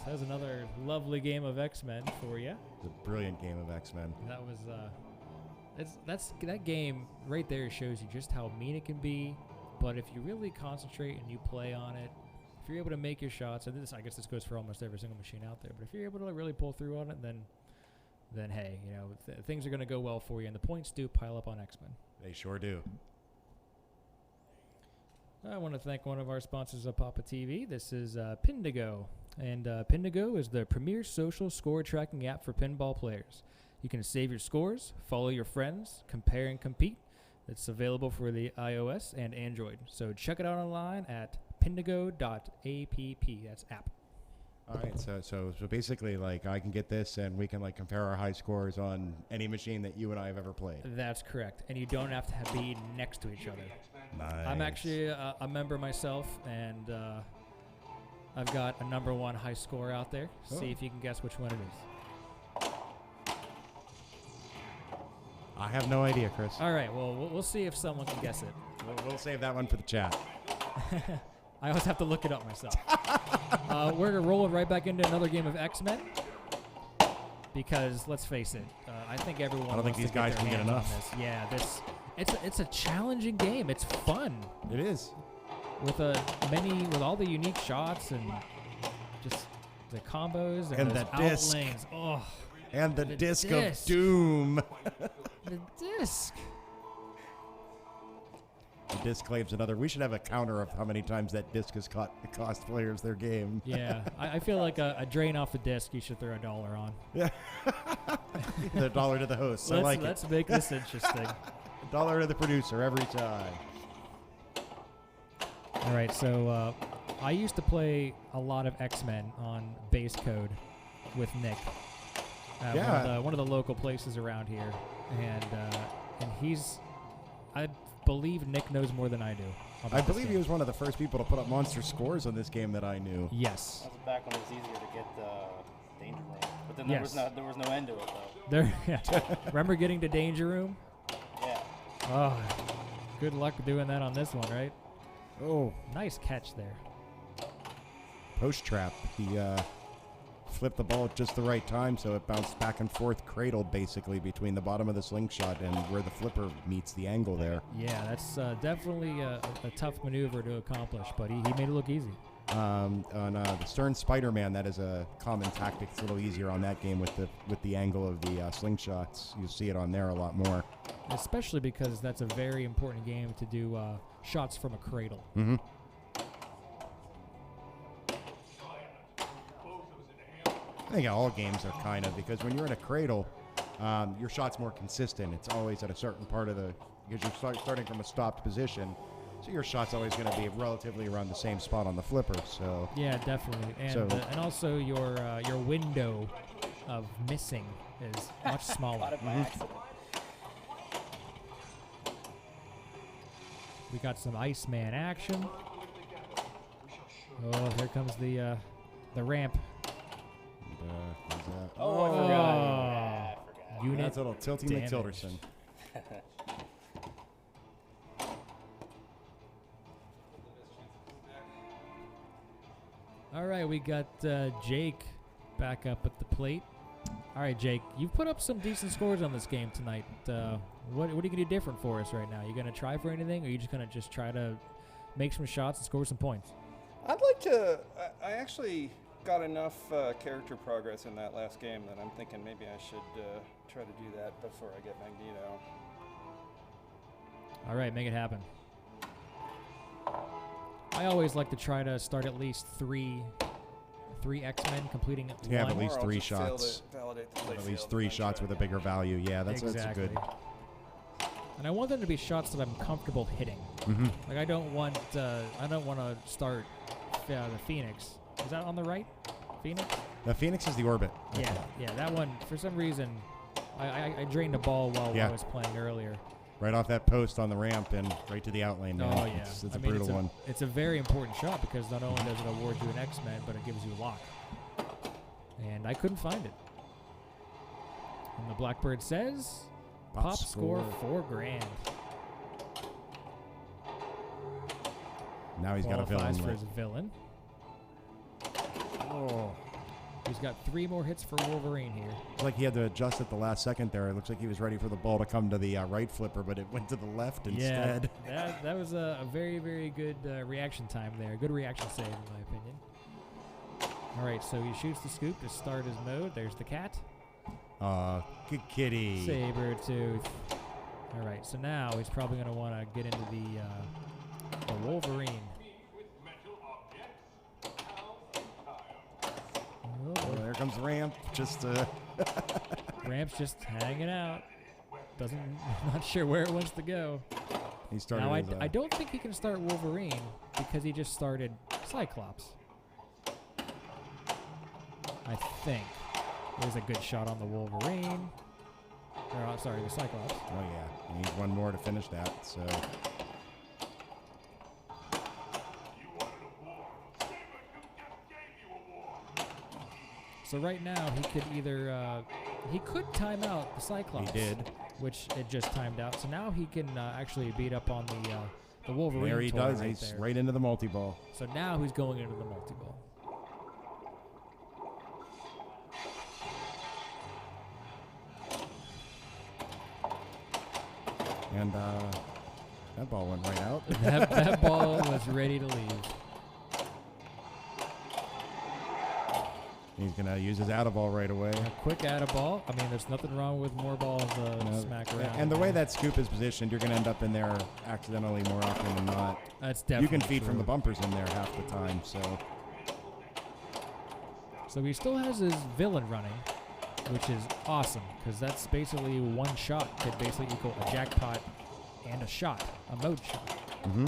was another lovely game of X-Men for you. It's a brilliant game of X-Men. That was that game right there shows you just how mean it can be. But if you really concentrate and you play on it, if you're able to make your shots, and I guess this goes for almost every single machine out there. But if you're able to really pull through on it, then hey, you know things are going to go well for you, and the points do pile up on X-Men. They sure do. I want to thank one of our sponsors of PAPAtv. This is Pindigo. And Pindigo is the premier social score tracking app for pinball players. You can save your scores, follow your friends, compare and compete. It's available for the iOS and Android. So check it out online at pindigo.app. That's app. All right, so basically, like, I can get this, and we can, like, compare our high scores on any machine that you and I have ever played. That's correct. And you don't have to be next to each other. Nice. I'm actually a member myself, and I've got a number 1 high score out there. Oh. See if you can guess which one it is. I have no idea, Chris. All right, well, we'll see if someone can guess it. We'll save that one for the chat. I always have to look it up myself. We're going to roll right back into another game of X-Men. Because, let's face it, I think everyone I don't think wants these to get guys their can get hands on enough. this. Yeah, it's a challenging game. It's fun. It is. With all the unique shots and just the combos and And those the disc. outlanes. Oh, And the The disc disc. of doom. the disc. The disc claims another. We should have a counter of how many times that disc has cost players their game. Yeah, I feel like a drain off the disc. You should throw $1 on. Yeah. The dollar to the host. I like it. Let's make this interesting. $1 to the producer every time. All right, so I used to play a lot of X-Men on base code with Nick. One of the local places around here, and I believe Nick knows more than I do. I believe he was one of the first people to put up monster scores on this game that I knew. Yes. That was back when it was easier to get Danger Room, but then there was no end to it though. Remember getting to Danger Room? Yeah. Oh, good luck doing that on this one, right? Oh, nice catch there. Post trap. He flipped the ball at just the right time, so it bounced back and forth, cradled basically between the bottom of the slingshot and where the flipper meets the angle there. Yeah, that's definitely a tough maneuver to accomplish, but he made it look easy. On the Stern Spider-Man, that is a common tactic. It's a little easier on that game with the angle of the slingshots. You see it on there a lot more. Especially because that's a very important game to do shots from a cradle. Mm-hmm. I think all games are kind of, because when you're in a cradle, your shot's more consistent. It's always at a certain part of because you're starting from a stopped position, so your shot's always going to be relatively around the same spot on the flipper. So yeah, definitely, and also your window of missing is much smaller. We got some Iceman action. Oh, here comes the ramp. I forgot. Yeah, I forgot. Unit that's a little Tilty damage. McTilderson. All right, we got Jake back up at the plate. All right, Jake, you've put up some decent scores on this game tonight. What are you going to do different for us right now? You going to try for anything, or are you just going to try to make some shots and score some points? I'd like to. I actually got enough character progress in that last game that I'm thinking maybe I should try to do that before I get Magneto. All right, make it happen. I always like to try to start at least three X-Men, completing it. Yeah, at least 3 shots. At least 3 shots with a bigger value. Yeah, that's good. And I want them to be shots that I'm comfortable hitting. Mm-hmm. Like I don't want to start the Phoenix. Is that on the right? Phoenix? The Phoenix is the orbit. Yeah, that one, for some reason, I drained the ball while I was playing earlier. Right off that post on the ramp and right to the outlane. Man. Oh, yeah. It's a brutal one. It's a very important shot because not only does it award you an X-Men, but it gives you a lock. And I couldn't find it. And the Blackbird says, Pop score $4,000. Now he's got a villain. For his villain. Oh. He's got 3 more hits for Wolverine here. It's like he had to adjust at the last second there. It looks like he was ready for the ball to come to the right flipper, but it went to the left instead. Yeah, that was a very, very good reaction time there. Good reaction save, in my opinion. All right, so he shoots the scoop to start his mode. There's the cat. Good kitty. Sabretooth. All right, so now he's probably going to want to get into the Wolverine. Oh, there comes Ramp. Ramp's just hanging out. Not sure where it wants to go. He started. Now I don't think he can start Wolverine because he just started Cyclops. I think. There's a good shot on the Wolverine. Or, sorry, the Cyclops. Oh yeah, he needs one more to finish that. So. So right now he could either he could time out the Cyclops. He did, which it just timed out. So now he can actually beat up on the Wolverine. There he does. Right He's there. right into the multi-ball. So now he's going into the multi-ball. And that ball went right out. that ball was ready to leave. He's going to use his out-of-ball right away. A quick out-of-ball. I mean, there's nothing wrong with more balls smack around. And the way that scoop is positioned, you're going to end up in there accidentally more often than not. That's definitely You can feed true. from the bumpers in there half the time. So he still has his villain running, which is awesome, because that's basically one shot could basically equal a jackpot and a shot, a mode shot. Mm-hmm.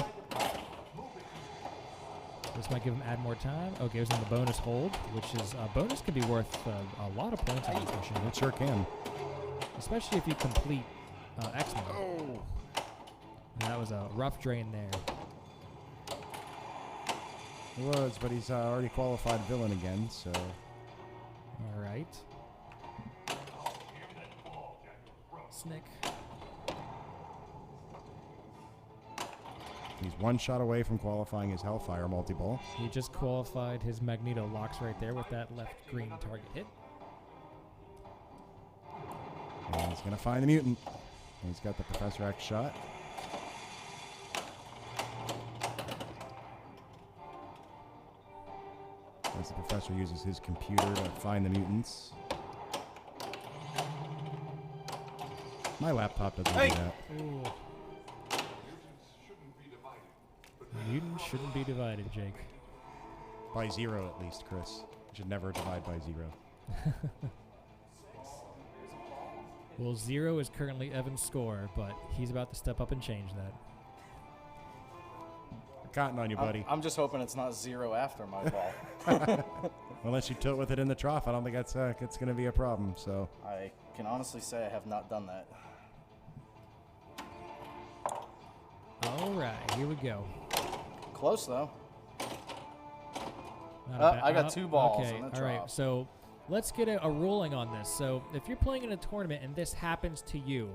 This might give him add more time. Okay, it was in the bonus hold, which is bonus can be worth a lot of points on this machine. It sure can. Especially if you complete X-Men. Oh. And that was a rough drain there. It was, but he's already qualified villain again, so. All right. Snick. He's one shot away from qualifying his Hellfire multi-ball. He just qualified his Magneto locks right there with that left green target hit. And he's going to find the mutant. And he's got the Professor X shot. As the Professor uses his computer to find the mutants. My laptop doesn't do that. Ooh. Mutants shouldn't be divided, Jake. By 0 at least, Chris. You should never divide by 0. Well, 0 is currently Evan's score, but he's about to step up and change that. I'm counting on you, buddy. I'm just hoping it's not 0 after my ball. Unless you tilt with it in the trough, I don't think that's going to be a problem. So I can honestly say I have not done that. All right, here we go. Close, though. Not I got 2 balls Okay, in the all right. trough. So let's get a ruling on this. So if you're playing in a tournament and this happens to you,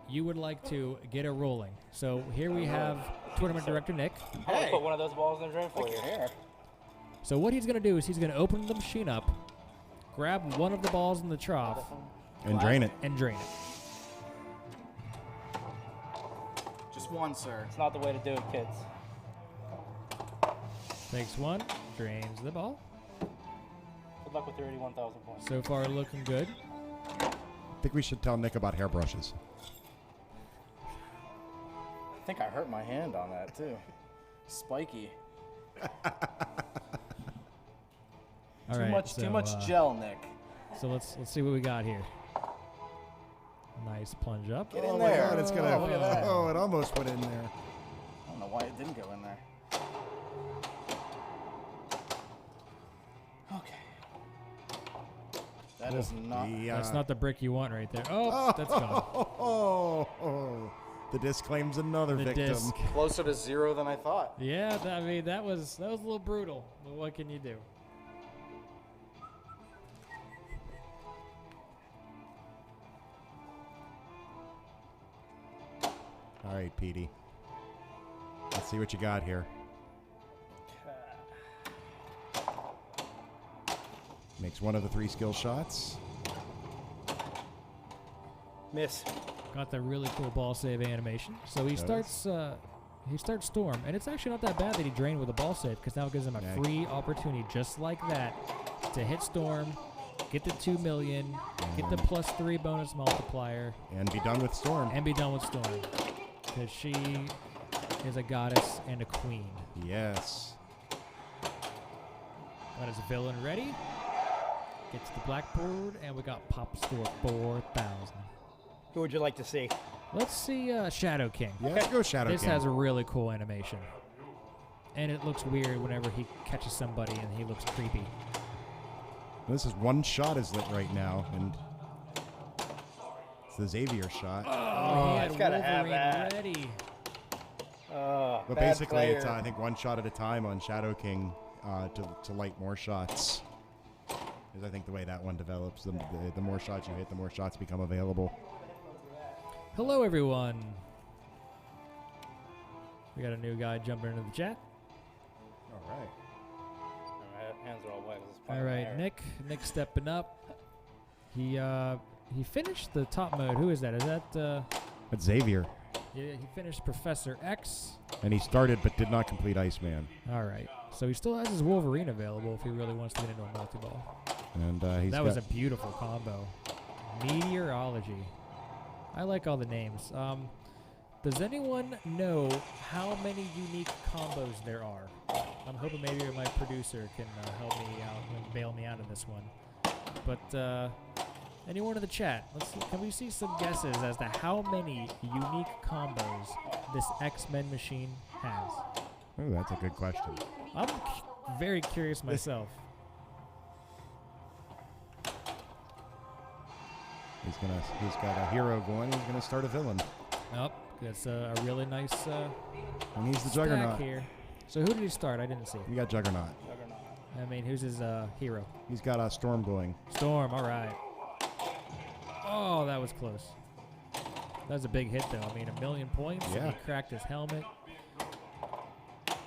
you would like to get a ruling. So here we have tournament director Nick. I'm going to put one of those balls in the drain for you. So what he's going to do is he's going to open the machine up, grab one of the balls in the trough, and drain it. And drain it. Just one, sir. It's not the way to do it, kids. Takes one, drains the ball. Good luck with your 81,000 points. So far looking good. I think we should tell Nick about hairbrushes. I think I hurt my hand on that, too. Spiky. Too much gel, Nick. So let's see what we got here. Nice plunge up. Get in there. My God, it's gonna. Look at that. Oh, it almost went in there. I don't know why it didn't go in there. Okay. That is not. That's not the brick you want right there. Oh, that's gone. Oh, the disc claims another The victim. disc. Closer to 0 than I thought. Yeah, I mean that was a little brutal. But what can you do? All right, Petey. Let's see what you got here. Makes one of the 3 skill shots. Miss. Got the really cool ball save animation. So he starts Storm, and it's actually not that bad that he drained with a ball save because now it gives him a free opportunity just like that to hit Storm, get the 2 million, get the +3 bonus multiplier, and be done with Storm. Because she is a goddess and a queen. Yes. Got his villain ready. Gets the blackboard, and we got Pop Store 4,000. Who would you like to see? Let's see Shadow King. Yeah, let's go Shadow King. This has a really cool animation. And it looks weird whenever he catches somebody and he looks creepy. This is one shot is lit right now, and it's the Xavier shot. Oh, he had gotta have Wolverine that. ready. But basically, it's I think one shot at a time on Shadow King to light more shots. Is I think the way that one develops. The more shots you hit, the more shots become available. Hello, everyone. We got a new guy jumping into the chat. All right. My hands are all wet. All right, Nick stepping up. He finished the top mode. Who is that? Is that That's Xavier. Yeah, he finished Professor X. And he started but did not complete Iceman. All right. So he still has his Wolverine available if he really wants to get into a multi-ball. And that was a beautiful combo. Meteorology. I like all the names. Does anyone know how many unique combos there are? I'm hoping maybe my producer can help me out and bail me out of this one. But Anyone in the chat? Can we see some guesses as to how many unique combos this X-Men machine has? Oh, that's a good question. I'm very curious myself. He's got a hero going. He's gonna start a villain. Oh, that's a really nice And he's the stack Juggernaut. here. So who did he start? I didn't see. You got Juggernaut. I mean, who's his hero? He's got a Storm going. Storm, all right. Oh, that was close. That was a big hit, though. I mean, 1,000,000 points. Yeah. And he cracked his helmet.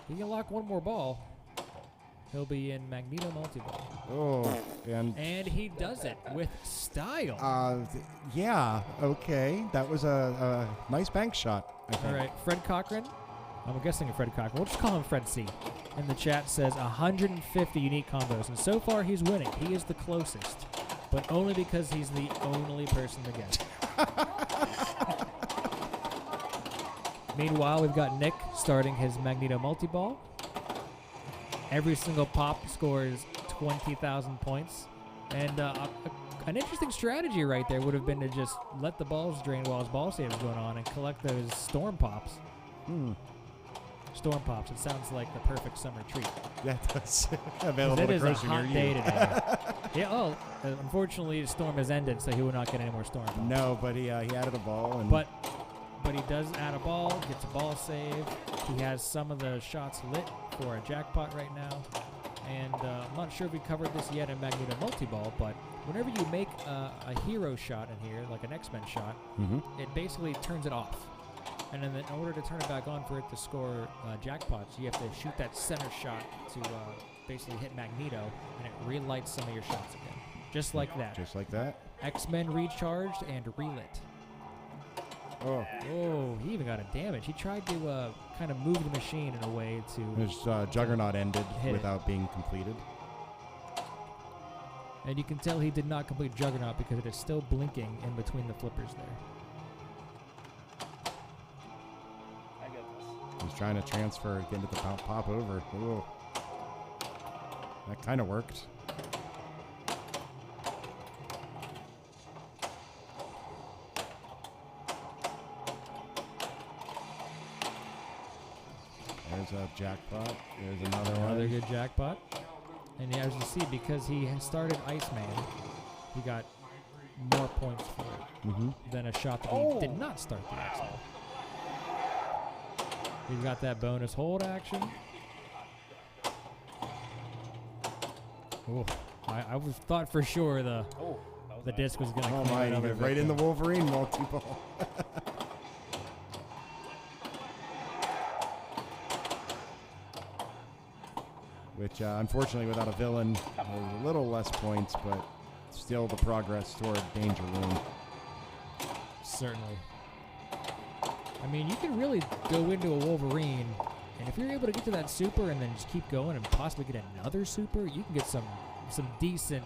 He can lock one more ball. He'll be in Magneto multiball. Oh, and he does it with style. yeah, okay. That was a nice bank shot, I think. All right, Fred Cochran. I'm guessing a Fred Cochran. We'll just call him Fred C. In the chat says 150 unique combos, and so far he's winning. He is the closest, but only because he's the only person to guess. Meanwhile, we've got Nick starting his Magneto multiball. Every single pop scores 20,000 points. And an interesting strategy right there would have been to just let the balls drain while his ball save is going on and collect those storm pops. Storm pops. It sounds like the perfect summer treat. Yeah, it does. Available It to is a grocery hot near day you. today. Yeah. Unfortunately, the storm has ended, so he will not get any more storm pops. No, but he added a ball. And But he does add a ball, gets a ball save. He has some of the shots lit for a jackpot right now. And I'm not sure if we covered this yet in Magneto Multiball, but whenever you make a hero shot in here, like an X-Men shot, it basically turns it off. And then in order to turn it back on for it to score jackpots, you have to shoot that center shot to basically hit Magneto, and it relights some of your shots again. Just like that. Just like that. X-Men recharged and relit. Oh, he even got a damage. He tried to kind of move the machine in a way to... his Juggernaut ended hit it. without being completed. And you can tell he did not complete Juggernaut because it is still blinking in between the flippers there. I get this. He's trying to transfer, get it to pop over. Ooh. That kind of worked. There's a jackpot. There's another one. Another good jackpot. And as you see, because he has started Iceman, he got more points for it than a shot that he did not start the X-Men. He's got that bonus hold action. Ooh, I was thought for sure the disc was going to Oh come my, another right in the victim. Wolverine multi-ball. Which, unfortunately, without a villain, a little less points, but still the progress toward Danger Room. Certainly. I mean, you can really go into a Wolverine, and if you're able to get to that super and then just keep going and possibly get another super, you can get some decent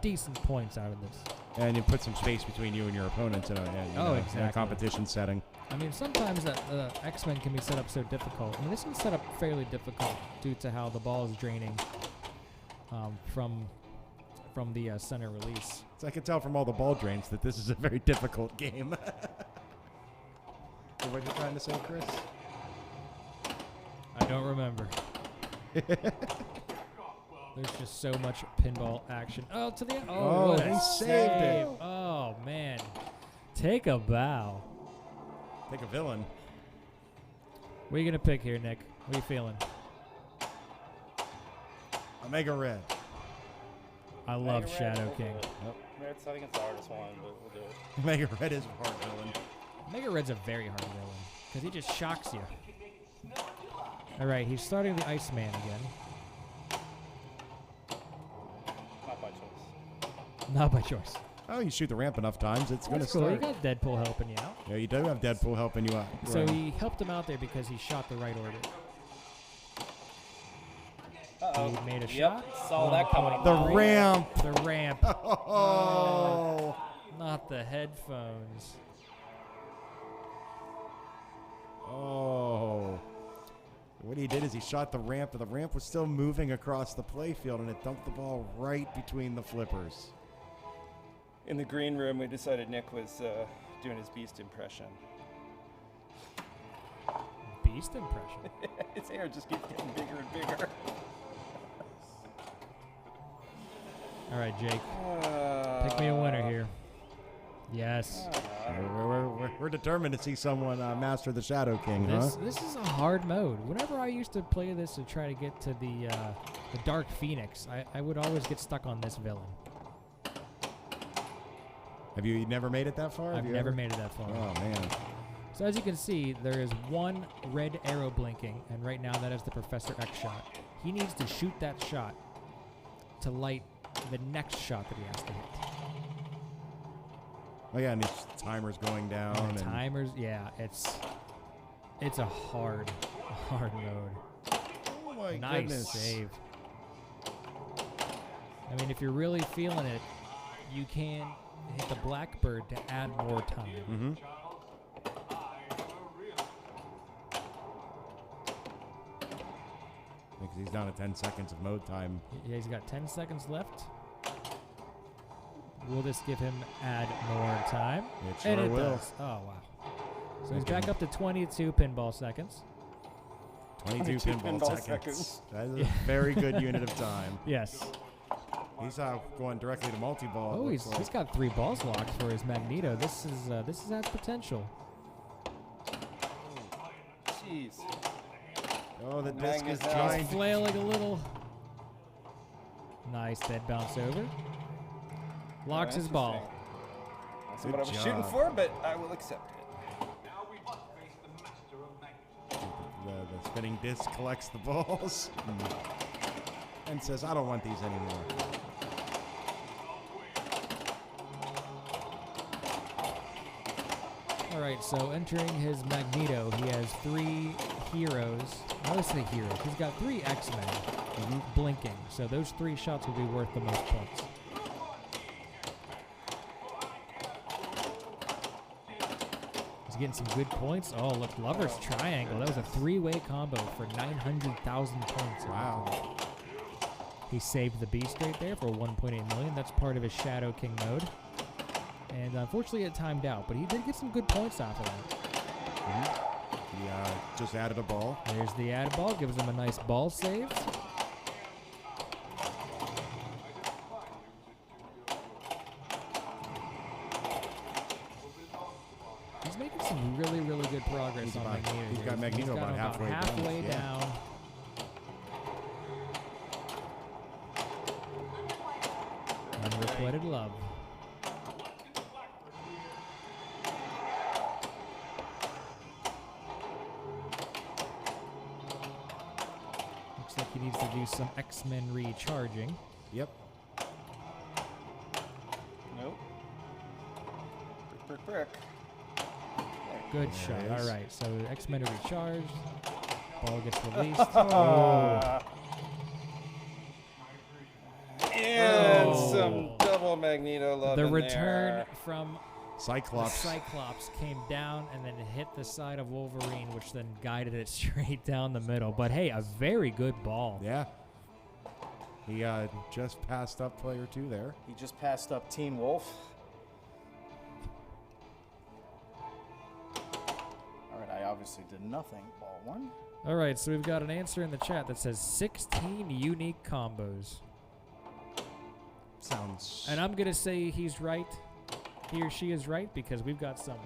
decent points out of this. And you put some space between you and your opponents in a, in a competition setting. I mean, sometimes X-Men can be set up so difficult. I mean, this one's set up fairly difficult due to how the ball is draining from the center release. So I can tell from all the ball drains that this is a very difficult game. What are you trying to say, Chris? I don't remember. There's just so much pinball action. Oh, to the end. Oh, what a he saved it. Oh, man. Take a bow. Take a villain. What are you going to pick here, Nick? What are you feeling? Omega Red. I love Shadow King. I think it's the hardest one, but we'll do it. Omega Red is a hard villain. Mega Red's a very hard villain because he just shocks you. All right, he's starting the Iceman again. Not by choice. Not by choice. Oh, you shoot the ramp enough times, it's going to That's cool. You start. got Deadpool helping you out. Yeah, you do have Deadpool helping you out. So Right. he helped him out there because he shot the right orbit. Uh-oh. He made a Yep, shot. saw that coming. The ramp. The ramp. Oh. Not the headphones. Oh. What he did is he shot the ramp, but the ramp was still moving across the playfield, and it dumped the ball right between the flippers. in the green room, we decided Nick was doing his Beast impression. Beast impression? His hair just keeps getting bigger and bigger. All right, Jake. Pick me a winner here. Yes. We're determined to see someone master the Shadow King, This is a hard mode. Whenever I used to play this to try to get to the Dark Phoenix, I would always get stuck on this villain. Have you never made it that far? I've never made it that far. Oh, man. So as you can see, there is one red arrow blinking, and right now that is the Professor X shot. He needs to shoot that shot to light the next shot that he has to hit. Oh, yeah, and these timers going down. And timers, yeah, it's a hard mode. Oh, my nice goodness. save. I mean, if you're really feeling it, you can hit the Blackbird to add more time. Mm-hmm. Because he's down to 10 seconds of mode time. Yeah, he's got 10 seconds left. Will this give him add more time? It sure and it will. does. Oh, wow. So he's back up to 22 pinball seconds. 22 pinball seconds. That is a very good unit of time. Yes. He's going directly to multiball. Oh, he's got 3 balls locked for his Magneto. This has potential. Jeez. Oh, the disc is He's trying. flailing a little. Nice dead bounce over. Locks his ball. That's what I was shooting for, but I will accept it. Now we must face the master of magic. The spinning disc collects the balls and says, I don't want these anymore. All right, so entering his Magneto, he has 3 heroes. I would say heroes. He's got 3 X-Men blinking, so those 3 shots will be worth the most points. He's getting some good points. Oh, look, Lover's Triangle. That was a 3-way combo for 900,000 points. Wow. He saved the Beast right there for 1.8 million. That's part of his Shadow King mode. And unfortunately it timed out, but he did get some good points off of that. He just added a ball. There's the added ball, gives him a nice ball save. He's making some really, really good progress on Magneto. He's got Magneto about halfway down. Unrequited love. Looks like he needs to do some X-Men recharging. Yep. Nope. Brick, brick, brick. Good shot. All right, so X-Men are recharged. Ball gets released. And some double Magneto love The in return there. from Cyclops. The Cyclops came down and then hit the side of Wolverine, which then guided it straight down the middle. But hey, a very good ball. Yeah. He just passed up player 2 there. He just passed up Teen Wolf. All right, I obviously did nothing. Ball 1. All right, so we've got an answer in the chat that says 16 unique combos. Sounds. And I'm going to say he's right. He or she is right because we've got some.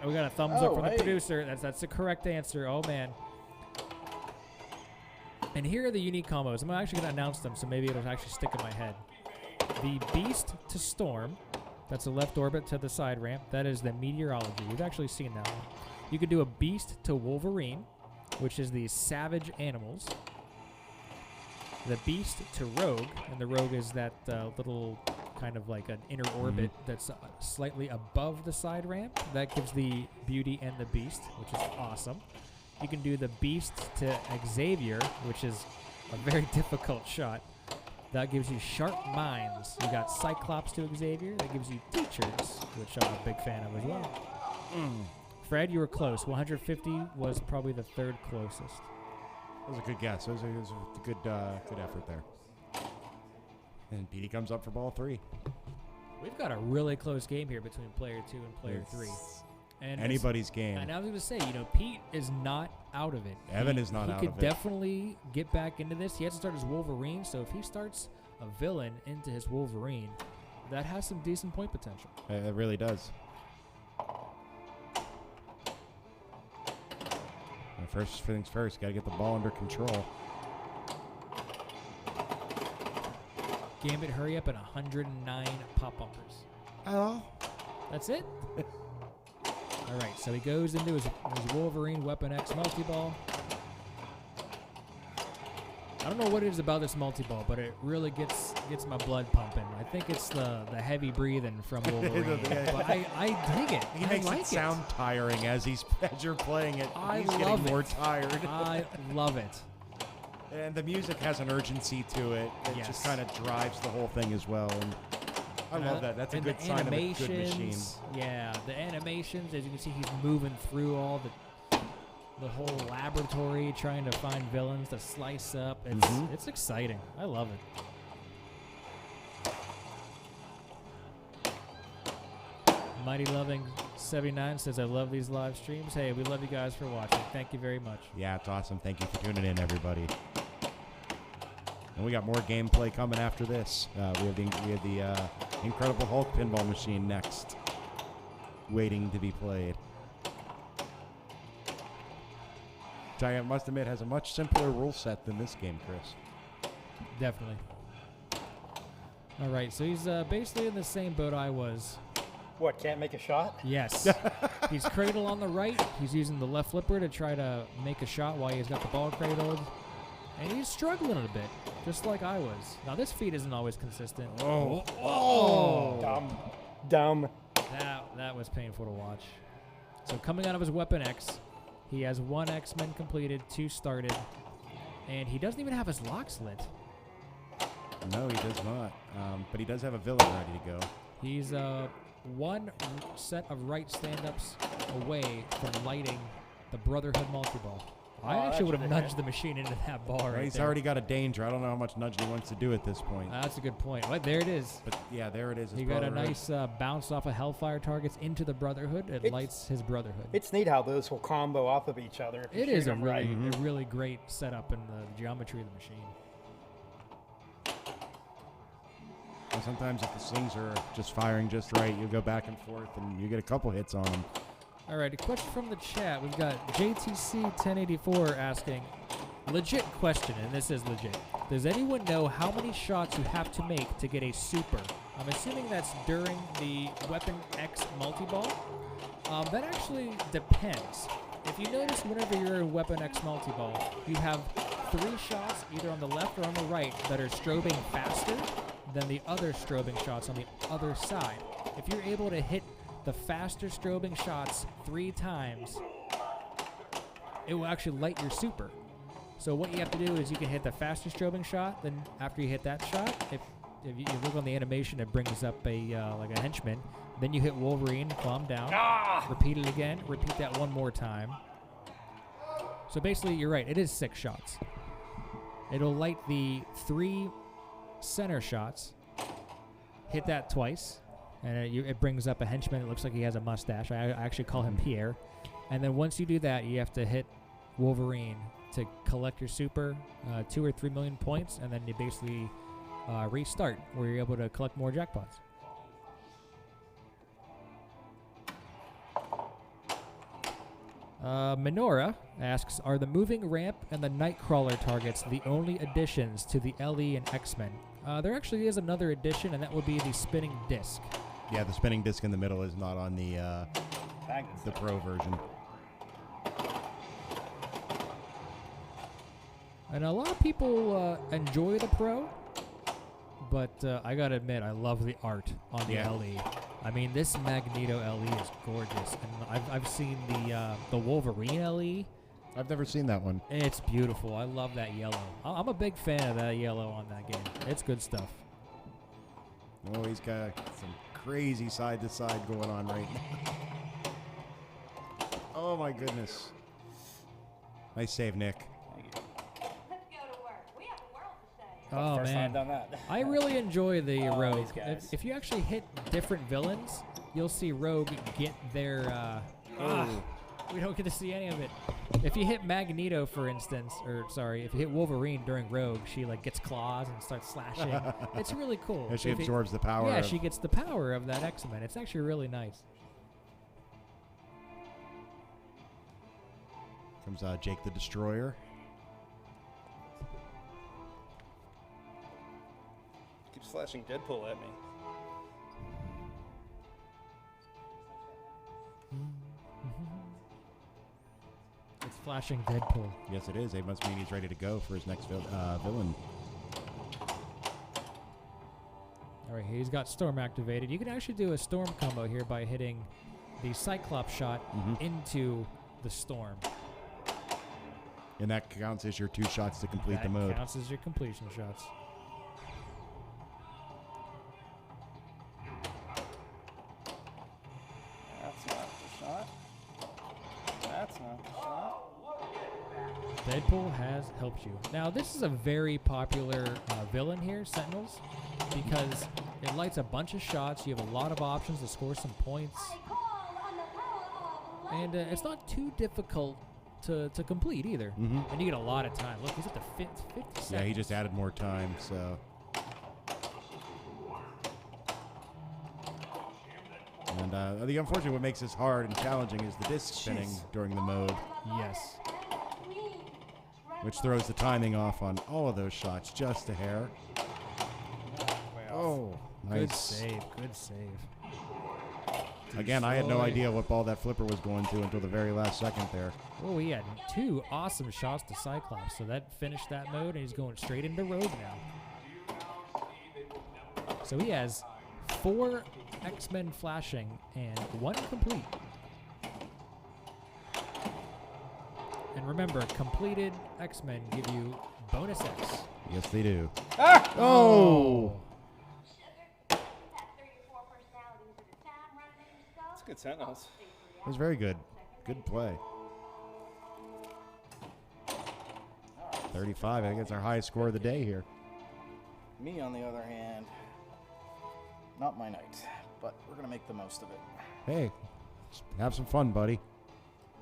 We got a thumbs up from the producer. That's the correct answer. Oh, man. And here are the unique combos. I'm actually going to announce them, so maybe it'll actually stick in my head. The Beast to Storm. That's a left orbit to the side ramp. That is the Meteorology. We've actually seen that one. You could do a Beast to Wolverine, which is the Savage Animals. The Beast to Rogue, and the Rogue is that little kind of like an inner orbit that's slightly above the side ramp. That gives the Beauty and the Beast, which is awesome. You can do the Beast to Xavier, which is a very difficult shot. That gives you Sharp Minds. You got Cyclops to Xavier. That gives you Teachers, which I'm a big fan of as well. Fred, you were close. 150 was probably the 3rd closest. That was a good guess. It was a good effort there. And Petey comes up for ball 3. We've got a really close game here between player 2 and player 3. And anybody's game. And I was going to say, Pete is not out of it. Evan is not out of it. He could definitely get back into this. He has to start his Wolverine, so if he starts a villain into his Wolverine, that has some decent point potential. It really does. And first things first, got to get the ball under control. Gambit hurry up at 109 pop bumpers. Oh. That's it? All right, so he goes into his Wolverine Weapon X multiball. I don't know what it is about this multiball, but it really gets my blood pumping. I think it's the heavy breathing from Wolverine. But I dig it. He makes it sound tiring as you're playing it. He's getting more tired. I love it. And the music has an urgency to it. It just kind of drives the whole thing as well. And I love that. That's a good sign of a good machine. Yeah, the animations, as you can see, he's moving through all the whole laboratory, trying to find villains to slice up. It's exciting. I love it. Mighty Loving 79 says, I love these live streams. Hey, we love you guys for watching. Thank you very much. Yeah, it's awesome. Thank you for tuning in, everybody. And we got more gameplay coming after this. We have the Incredible Hulk pinball machine next, waiting to be played. Which I must admit has a much simpler rule set than this game, Chris. Definitely. All right, so he's basically in the same boat I was. What, can't make a shot? Yes. He's cradle on the right. He's using the left flipper to try to make a shot while he's got the ball cradled. And he's struggling a bit, just like I was. Now, this feed isn't always consistent. Oh. Dumb. That was painful to watch. So coming out of his Weapon X, he has 1 X-Men completed, 2 started, and he doesn't even have his locks lit. No, he does not. But he does have a villain ready to go. He's 1 set of right stand-ups away from lighting the Brotherhood multi-ball. I actually would have nudged the machine into that ball right He's there. already got a danger. I don't know how much nudging he wants to do at this point. That's a good point. Well, there it is. But yeah, there it is. He got a nice bounce off of Hellfire targets into the Brotherhood. It lights his Brotherhood. It's neat how those will combo off of each other. It is a really great setup in the geometry of the machine. And sometimes if the slings are just firing just right, you go back and forth and you get a couple hits on them. All right, a question from the chat. We've got JTC1084 asking, legit question, and this is legit. Does anyone know how many shots you have to make to get a super? I'm assuming that's during the Weapon X multi-ball. That actually depends. If you notice, whenever you're in Weapon X multi-ball, you have 3 shots either on the left or on the right that are strobing faster than the other strobing shots on the other side. If you're able to hit the faster strobing shots 3 times, it will actually light your super. So what you have to do is you can hit the faster strobing shot, then after you hit that shot, if you look on the animation, it brings up like a henchman. Then you hit Wolverine, calm down, repeat it again, repeat that 1 more time. So basically, you're right, it is 6 shots. It'll light the 3 center shots, hit that twice, and it brings up a henchman. It looks like he has a mustache. I actually call him Pierre. And then once you do that, you have to hit Wolverine to collect your super, 2 or 3 million points, and then you basically restart, where you're able to collect more jackpots. Minora asks, are the moving ramp and the Nightcrawler targets the only additions to the LE and X-Men? There actually is another addition, and that would be the spinning disc. Yeah, the spinning disc in the middle is not on the Pro version. And a lot of people enjoy the Pro, but I gotta admit, I love the art on the LE. I mean, this Magneto LE is gorgeous, and I've seen the Wolverine LE. I've never seen that one. It's beautiful. I love that yellow. I'm a big fan of that yellow on that game. It's good stuff. Oh, he's got some crazy side-to-side going on right now. Oh, my goodness. Nice save, Nick. Let's go to work. We have a world to Oh, First man. time done that. I really enjoy the Oh, Rogue. these guys. If you actually hit different villains, you'll see Rogue get their... we don't get to see any of it. If you hit Magneto, for instance, if you hit Wolverine during Rogue, she like gets claws and starts slashing. It's really cool. And she If absorbs the power. Yeah, of- she gets the power of that X-Men. It's actually really nice. Comes Jake the Destroyer. Keeps flashing Deadpool at me. It's flashing Deadpool. Yes, it is. It must mean he's ready to go for his next villain. All right, he's got Storm activated. You can actually do a Storm combo here by hitting the Cyclops shot into the Storm. And that counts as your 2 shots to complete the That mode. counts as your completion shots. That's not the shot. That's not the shot. Deadpool has helped you. Now, this is a very popular villain here, Sentinels, because it lights a bunch of shots. You have a lot of options to score some points. I call on the power of And it's not too difficult to complete either. And you get a lot of time. Look, he's at the 50 seconds. Yeah, he just added more time, so. And the unfortunate what makes this hard and challenging is the disc spinning during the mode, Yes. which throws the timing off on all of those shots just a hair. Oh, Good nice. save. Good save. Again, I had no idea what ball that flipper was going to until the very last second there. Oh, he had 2 awesome shots to Cyclops, so that finished that mode, and he's going straight into Rogue now. So he has 4 X-Men flashing and 1 complete. And remember, completed X-Men give you bonus X. Yes, they do. Ah! Oh! That's good Sentinels. It was very good. Good play. 35, I think it's our highest score of the day here. Me, on the other hand, not my night, but we're going to make the most of it. Hey, just have some fun, buddy.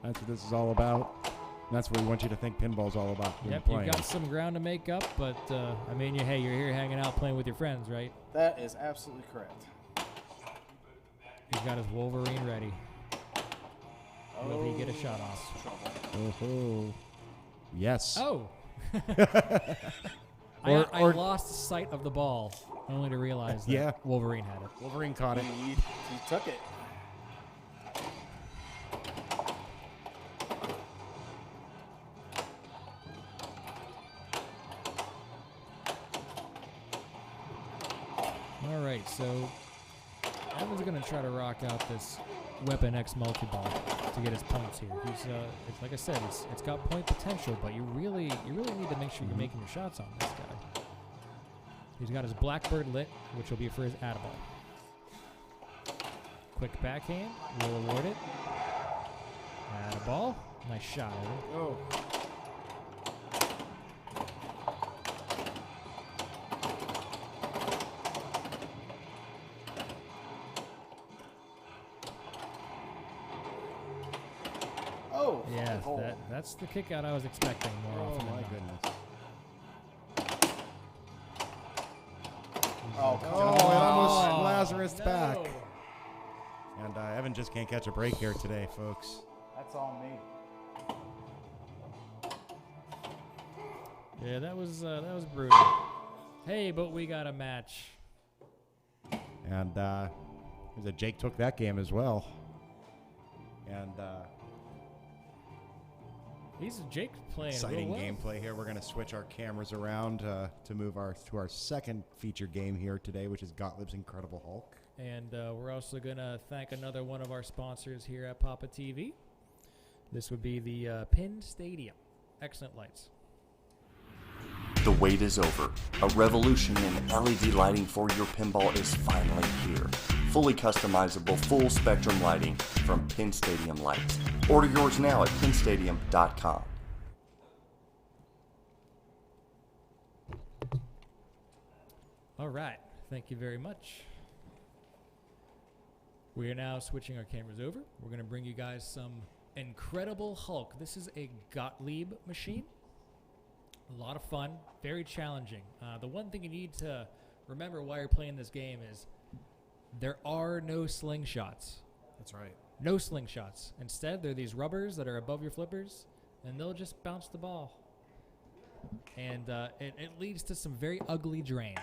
That's what this is all about. And that's what we want you to think pinball's all about. when Yep, you're you've playing. got some ground to make up, but, I mean, you're here hanging out playing with your friends, right? That is absolutely correct. He's got his Wolverine ready. Will he get a shot off? Trouble. Oh, yes. Oh! Or- I lost sight of the ball, only to realize that Yeah. Wolverine had it. Wolverine caught it. He took it. All right, so Evan's going to try to rock out this Weapon X multiball to get his points here. He's, it's, like I said, it's got point potential, but you really need to make sure you're making your shots on this guy. He's got his Blackbird lit, which will be for his add-a-ball. Quick backhand, will award it. Add-a-ball, nice shot, Evan. Oh. Oh, Yeah, hole. that's the kick out I was expecting more Oh, often than my not. goodness. Oh, come Oh, on. it almost Lazarus no. back. And Evan just can't catch a break here today, folks. That's on me. Yeah, that was brutal. Hey, but we got a match. And Jake took that game as well. And Jake playing exciting real well. gameplay here. We're going to switch our cameras around to move to our second feature game here today, which is Gottlieb's Incredible Hulk. And we're also going to thank another one of our sponsors here at PAPAtv. This would be the Pinstadium. Excellent lights. The wait is over. A revolution in LED lighting for your pinball is finally here. Fully customizable, full spectrum lighting from Pinstadium Lights. Order yours now at pinstadium.com. All right. Thank you very much. We are now switching our cameras over. We're going to bring you guys some Incredible Hulk. This is a Gottlieb machine. A lot of fun. Very challenging. The one thing you need to remember while you're playing this game is there are no slingshots. That's right. No slingshots. Instead, there are these rubbers that are above your flippers, and they'll just bounce the ball. And it leads to some very ugly drains.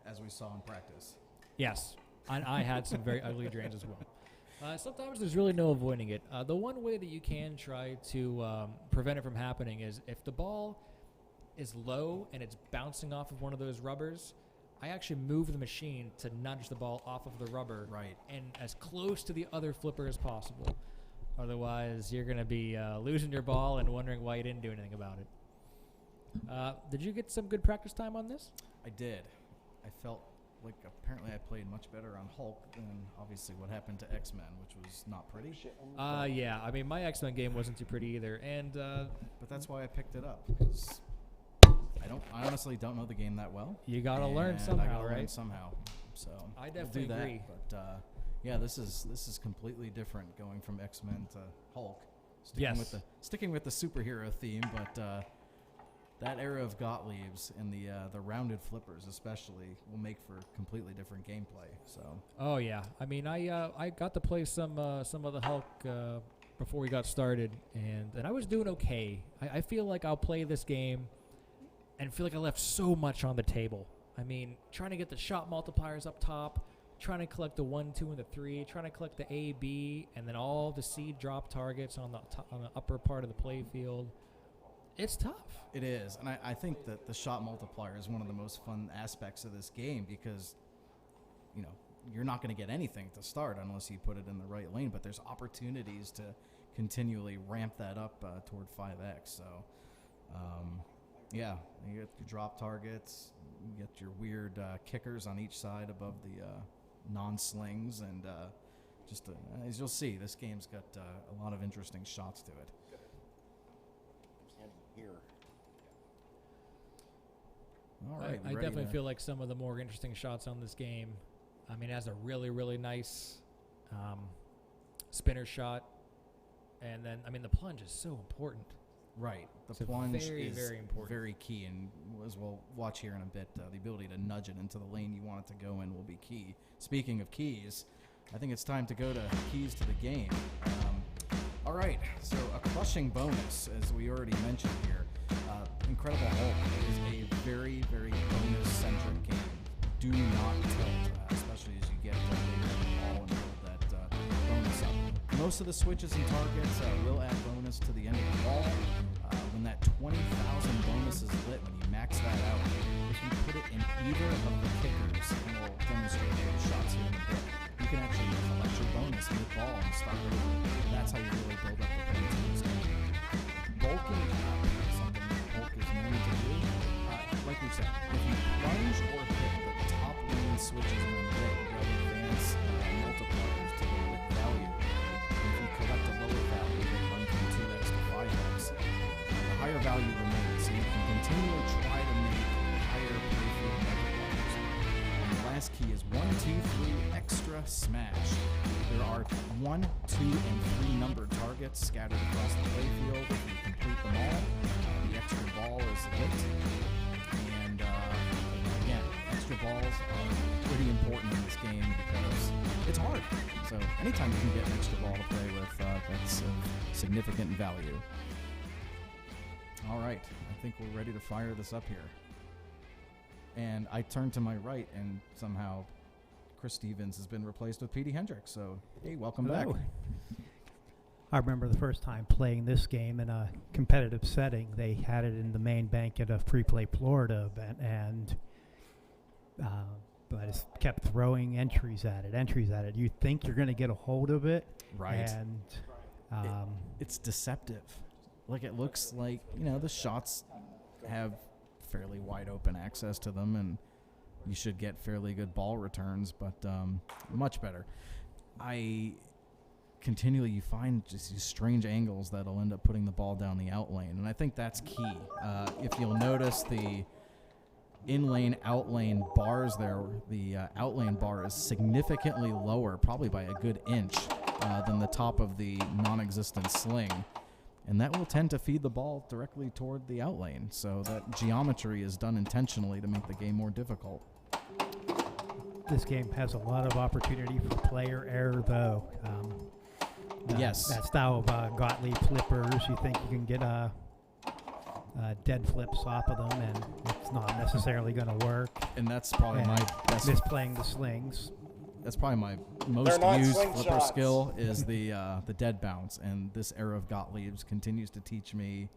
As we saw in practice. Yes. I had some very ugly drains as well. Sometimes there's really no avoiding it. The one way that you can try to prevent it from happening is if the ball is low and it's bouncing off of one of those rubbers, I actually move the machine to nudge the ball off of the rubber and as close to the other flipper as possible. Otherwise, you're going to be losing your ball and wondering why you didn't do anything about it. Did you get some good practice time on this? I did. I felt like apparently I played much better on Hulk than obviously what happened to X-Men, which was not pretty. Yeah. I mean, my X-Men game wasn't too pretty either, and but that's why I picked it up. Because I honestly don't know the game that well. You gotta learn I somehow, gotta right? learn somehow. So I definitely we'll do agree. That. But yeah, this is completely different going from X-Men to Hulk. Sticking with the superhero theme, but. That era of Gottlieb's and the rounded flippers especially will make for completely different gameplay. So. Oh yeah, I mean I got to play some of the Hulk before we got started, and I was doing okay. I feel like I'll play this game and feel like I left so much on the table. I mean, trying to get the shot multipliers up top, trying to collect the 1, 2, and the 3, trying to collect the A, B, and then all the seed drop targets on the upper part of the play field. It's tough. It is, and I think that the shot multiplier is one of the most fun aspects of this game because, you're not going to get anything to start unless you put it in the right lane, but there's opportunities to continually ramp that up toward 5x. So, yeah, you get your drop targets, you get your weird kickers on each side above the non-slings, and as you'll see, this game's got a lot of interesting shots to it. Here. All right, I definitely feel like some of the more interesting shots on this game. I mean, it has a really, really nice spinner shot, and then the plunge is so important. Right, the It's plunge very, is very important. very key, and as we'll watch here in a bit, the ability to nudge it into the lane you want it to go in will be key. Speaking of keys, I think it's time to go to keys to the game. All right, so a crushing bonus, as we already mentioned here. Incredible Hulk is a very, very bonus-centric game. Do not tilt, especially as you get later in the ball and build that bonus up. Most of the switches and targets will add bonus to the end of the ball. When that 20,000 bonus is lit, when you max that out, if you put it in either of the kickers, and we'll demonstrate the shots here in a bit, you can actually collect your bonus mid-ball and start over. That's how you really build up the points in this game. Bulking up is something that Hulk is known to do. Like we said, if you plunge or hit the top lane switches in the mid, they'll advance multipliers to the lit value. And if you collect a lower value, they run from 2x to 5x. The higher value remains, so you can continually try to make higher playfield multipliers. And the last key is 1, 2, 3 extra smash. There are 1, 2, and 3 numbered targets scattered across the playfield. If you complete them all, the extra ball is lit. And again, extra balls are pretty important in this game because it's hard. So anytime you can get an extra ball to play with, that's significant value. All right, I think we're ready to fire this up here. And I turn to my right, and somehow Chris Stevens has been replaced with Petey Hendricks. So, hey, welcome back. I remember the first time playing this game in a competitive setting. They had it in the main bank at a Free Play Florida event, and but I just kept throwing entries at it. You think you're going to get a hold of it, right? And it's deceptive. Like, it looks like, the shots have fairly wide open access to them, and you should get fairly good ball returns, but much better. You find just these strange angles that'll end up putting the ball down the out lane, and I think that's key. If you'll notice, the in-lane, out-lane bars there. The out-lane bar is significantly lower, probably by a good inch, than the top of the non-existent sling. And that will tend to feed the ball directly toward the outlane. So that geometry is done intentionally to make the game more difficult. This game has a lot of opportunity for player error, though. Yes. That style of Gottlieb flippers, you think you can get dead flips off of them, and it's not necessarily going to work. And that's probably my best. Misplaying the slings. That's probably my most used flipper skill is the dead bounce, and this era of Gottlieb's continues to teach me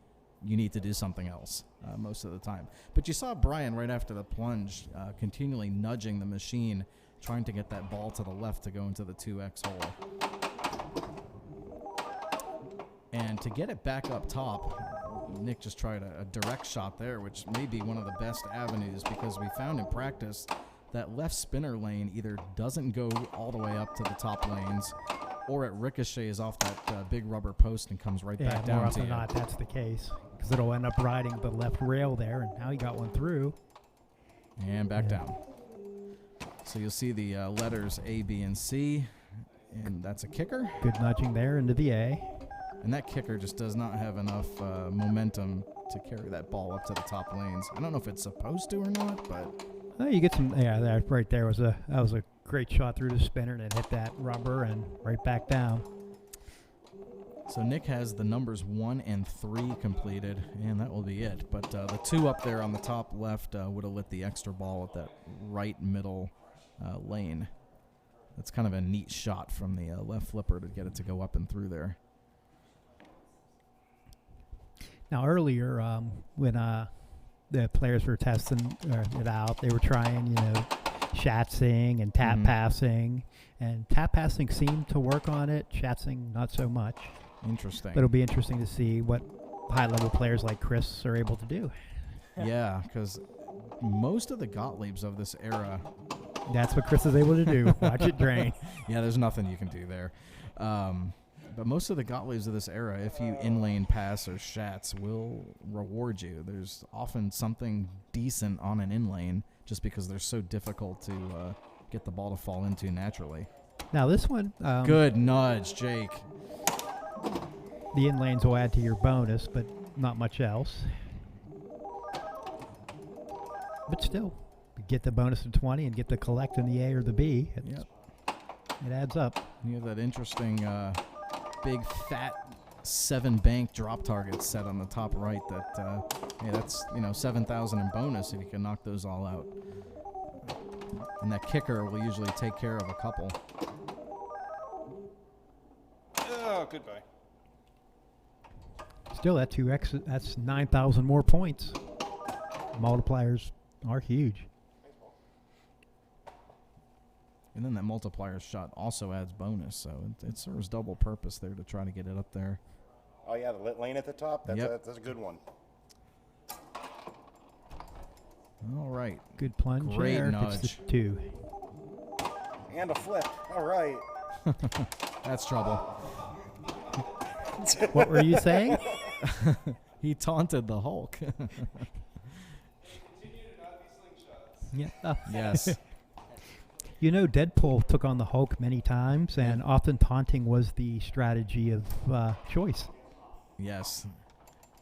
you need to do something else most of the time. But you saw Brian right after the plunge continually nudging the machine, trying to get that ball to the left to go into the 2x hole. And to get it back up top, Nick just tried a direct shot there, which may be one of the best avenues, because we found in practice that left spinner lane either doesn't go all the way up to the top lanes, or it ricochets off that big rubber post and comes right back down more to often you. than not, that's the case, because it'll end up riding the left rail there, and now he got one through. And back down. So you'll see the letters A, B, and C, and that's a kicker. Good nudging there into the A. And that kicker just does not have enough momentum to carry that ball up to the top lanes. I don't know if it's supposed to or not, but... You get some, that right there was a great shot through the spinner, and it hit that rubber and right back down. So Nick has the numbers 1 and 3 completed, and that will be it. But the 2 up there on the top left would have lit the extra ball at that right middle lane. That's kind of a neat shot from the left flipper to get it to go up and through there. Now earlier, when the players were testing it out, they were trying, shatzing and tap passing, and tap passing seemed to work on it. Shatzing, not so much. Interesting. But it'll be interesting to see what high-level players like Chris are able to do. Yeah, because most of the Gottliebs of this era... That's what Chris is able to do. Watch it drain. Yeah, there's nothing you can do there. But most of the Gottliebs of this era, if you in-lane pass or shats, will reward you. There's often something decent on an in-lane just because they're so difficult to get the ball to fall into naturally. Now this one... Good nudge, Jake. The in-lanes will add to your bonus, but not much else. But still, you get the bonus of 20 and get the collect in the A or the B. It adds up. You have that interesting... big fat 7 bank drop targets set on the top right that's 7,000 in bonus if you can knock those all out. And that kicker will usually take care of a couple. Oh, goodbye. Still, that 2x, that's 9,000 more points. Multipliers are huge. And then that multiplier shot also adds bonus, so it serves double purpose there to try to get it up there. Oh, yeah, the lit lane at the top? That's a good one. All right. Good plunge. Great there. nudge. It's the 2. And a flip. All right. That's trouble. What were you saying? He taunted the Hulk. Yeah. Yes. Deadpool took on the Hulk many times, and often taunting was the strategy of choice. Yes.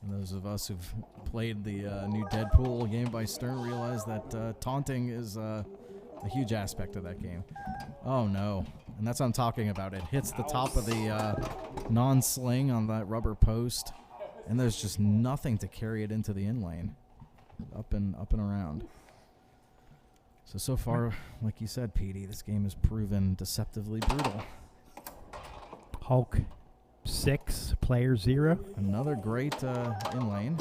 And those of us who've played the new Deadpool game by Stern realize that taunting is a huge aspect of that game. Oh, no. And that's what I'm talking about. It hits the top of the non-sling on that rubber post, and there's just nothing to carry it into the in-lane. Up and around. So far, like you said, Petey, this game has proven deceptively brutal. Hulk 6, player 0. Another great in-lane.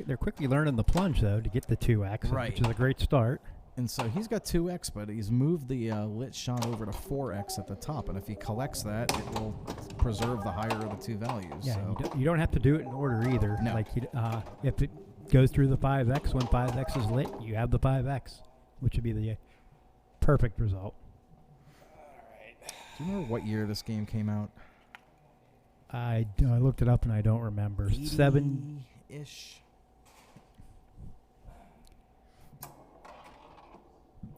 They're quickly learning the plunge, though, to get the 2x, which is a great start. And so he's got 2x, but he's moved the lit shot over to 4x at the top. And if he collects that, it will preserve the higher of the 2 values. Yeah, so. you don't have to do it in order either. No. Like if it goes through the 5x, when 5x is lit, you have the 5x, which would be the perfect result. Do you remember what year this game came out? I looked it up and I don't remember. 7-ish.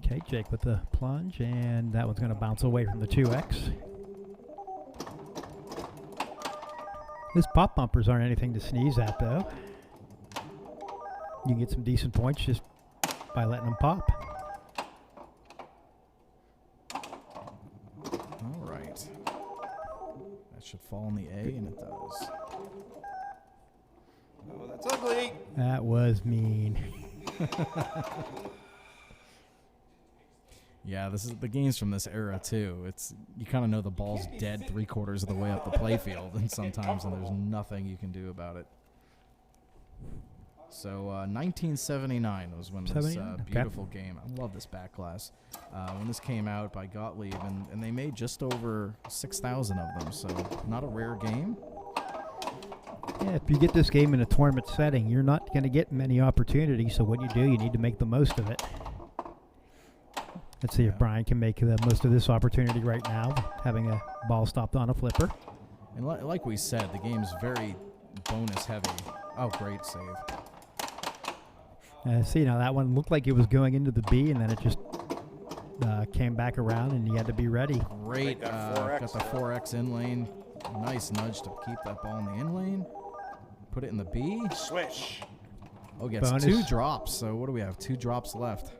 Okay, Jake with the plunge, and that one's going to bounce away from the 2X. His pop bumpers aren't anything to sneeze at, though. You can get some decent points just by letting them pop. All right. That should fall in the A, and it does. Oh, that's ugly. That was mean. Yeah, this is the games from this era too. It's you kind of know the ball's dead 3/4 of the way up the playfield, and sometimes and there's nothing you can do about it. So 1979 was when this beautiful game. I love this back class. When this came out by Gottlieb, and they made just over 6,000 of them. So not a rare game. Yeah, if you get this game in a tournament setting, you're not going to get many opportunities. So when you do, you need to make the most of it. Let's see if Brian can make the most of this opportunity right now, having a ball stopped on a flipper. And like we said, the game's very bonus heavy. Oh, great save. See, now that one looked like it was going into the B, and then it just came back around, and you had to be ready. Great. Got the 4X in lane. Nice nudge to keep that ball in the in lane. Put it in the B. Swish. Oh, gets Bonus. 2 drops. So what do we have? 2 drops left.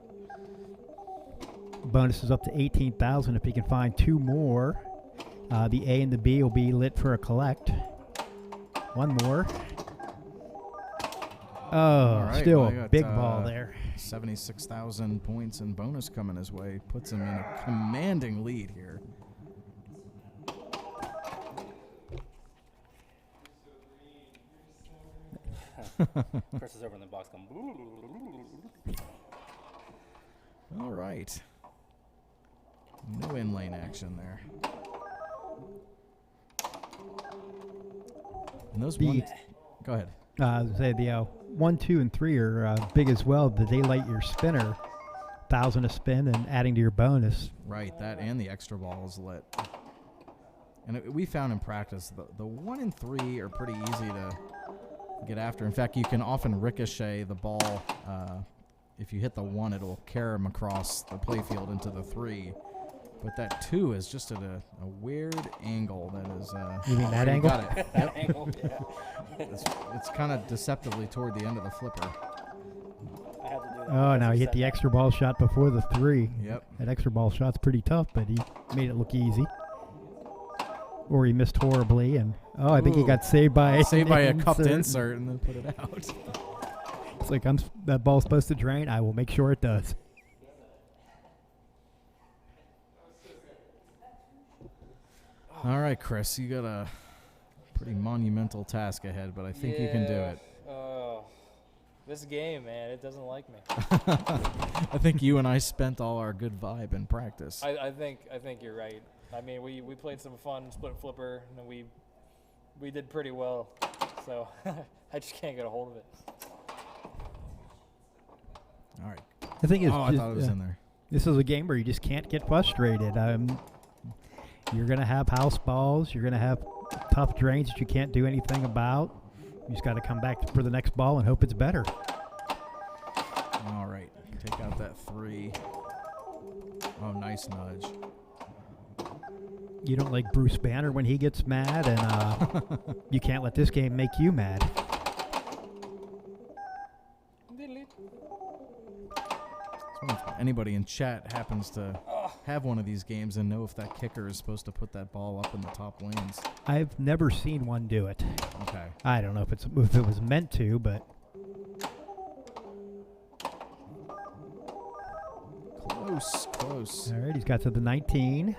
Bonus is up to 18,000 if he can find 2 more. The A and the B will be lit for a collect. 1 more. Oh, right, still well, a got, big ball there. 76,000 points and bonus coming his way. Puts him in a commanding lead here. Chris is over in the box going. All right. No in lane action there. And those ones. Go ahead. Say the 1, 2, and 3 are big as well. The daylight your spinner, 1,000 a spin, and adding to your bonus. Right, that and the extra ball is lit. And we found in practice the 1 and 3 are pretty easy to get after. In fact, you can often ricochet the ball. If you hit the 1, it'll carry him across the playfield into the 3. But that 2 is just at a weird angle that is... you mean that angle? Got it. Yep. Angle, yeah. It's kind of deceptively toward the end of the flipper. I had to do that. Oh, now he hit the extra ball shot before the 3. Yep. That extra ball shot's pretty tough, but he made it look easy. Or he missed horribly, and I think he got saved by a cupped insert and then put it out. It's like that ball's supposed to drain. I will make sure it does. All right, Chris, you got a pretty monumental task ahead, but I think you can do it. This game, man, it doesn't like me. I think you and I spent all our good vibe in practice. I think you're right. I mean, we played some fun split flipper, and we did pretty well. So I just can't get a hold of it. All right. The thing is, I thought it was in there. This is a game where you just can't get frustrated. You're going to have house balls. You're going to have tough drains that you can't do anything about. You just got to come back for the next ball and hope it's better. All right. Take out that 3. Oh, nice nudge. You don't like Bruce Banner when he gets mad, and you can't let this game make you mad. So if anybody in chat happens to have one of these games and know if that kicker is supposed to put that ball up in the top lanes. I've never seen one do it. Okay. I don't know if it was meant to, but Close. All right, he's got to the 19.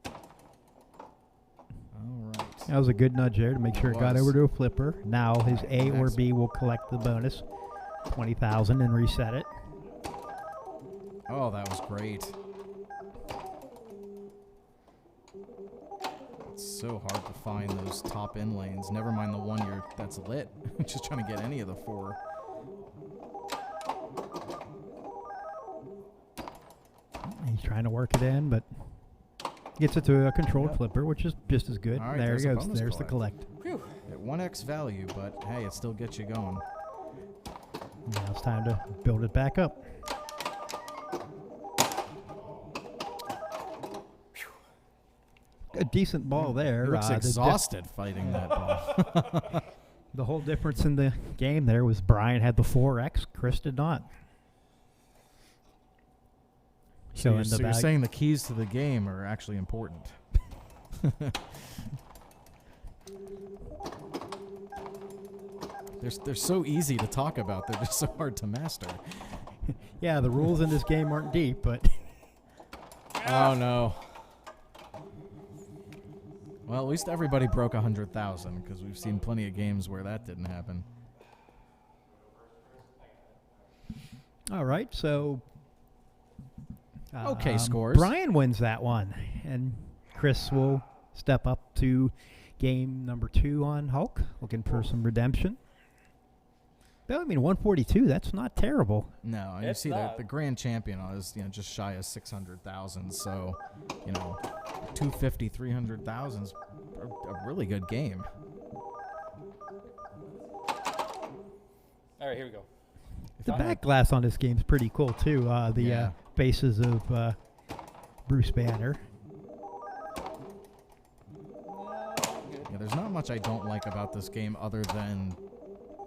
All right. That was a good nudge there to make sure it got over to a flipper. Now his A or B will collect the bonus, 20,000, and reset it. Oh, that was great. It's so hard to find those top in lanes. Never mind the one that's lit. Just trying to get any of the 4. He's trying to work it in, but gets it to a controlled flipper, which is just as good. Right, there he goes. bonus There's the collect. Whew. At 1x value, but hey, it still gets you going. Now it's time to build it back up. a decent ball there. He looks exhausted fighting that ball. The whole difference in the game there was Brian had the 4X, Chris did not. So you're saying the keys to the game are actually important. They're so easy to talk about. They're just so hard to master. Yeah, the rules in this game aren't deep, but... Oh, no. Well, at least everybody broke 100,000, because we've seen plenty of games where that didn't happen. All right, so... Okay, scores. Brian wins that one, and Chris will step up to game number 2 on Hulk, looking for some redemption. But, I mean, 142, that's not terrible. No, and you see the grand champion is just shy of 600,000, so 250, 300,000 is a really good game. All right, here we go. The back glass on this game is pretty cool too. The faces of Bruce Banner. Yeah, there's not much I don't like about this game other than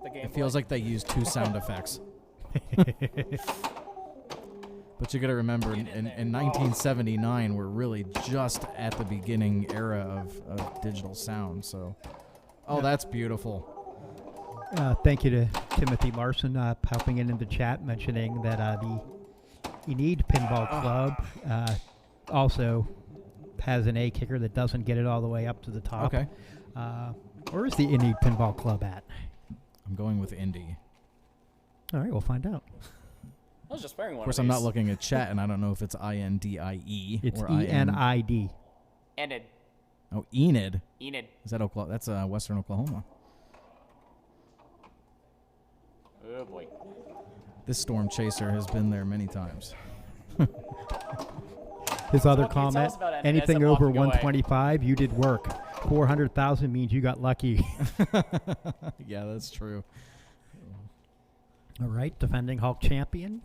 The it feels like they use 2 sound effects. But you got to remember, in 1979, we're really just at the beginning era of digital sound. So, that's beautiful. Thank you to Timothy Larson popping in the chat, mentioning that the Enid Pinball Club also has an A kicker that doesn't get it all the way up to the top. Okay. Where is the Enid Pinball Club at? I'm going with Indy. All right, we'll find out. I was just wearing one. Of course, I'm not looking at chat, and I don't know if it's INDIE it's or ENID. Enid. Oh, Enid. Enid. Is that Oklahoma? That's Western Oklahoma. Oh boy. This Storm Chaser has been there many times. His other what can you tell comment, us about Enid as anything I'm over walking away? 125, you did work. 400,000 means you got lucky. Yeah, that's true. All right, defending Hulk champion.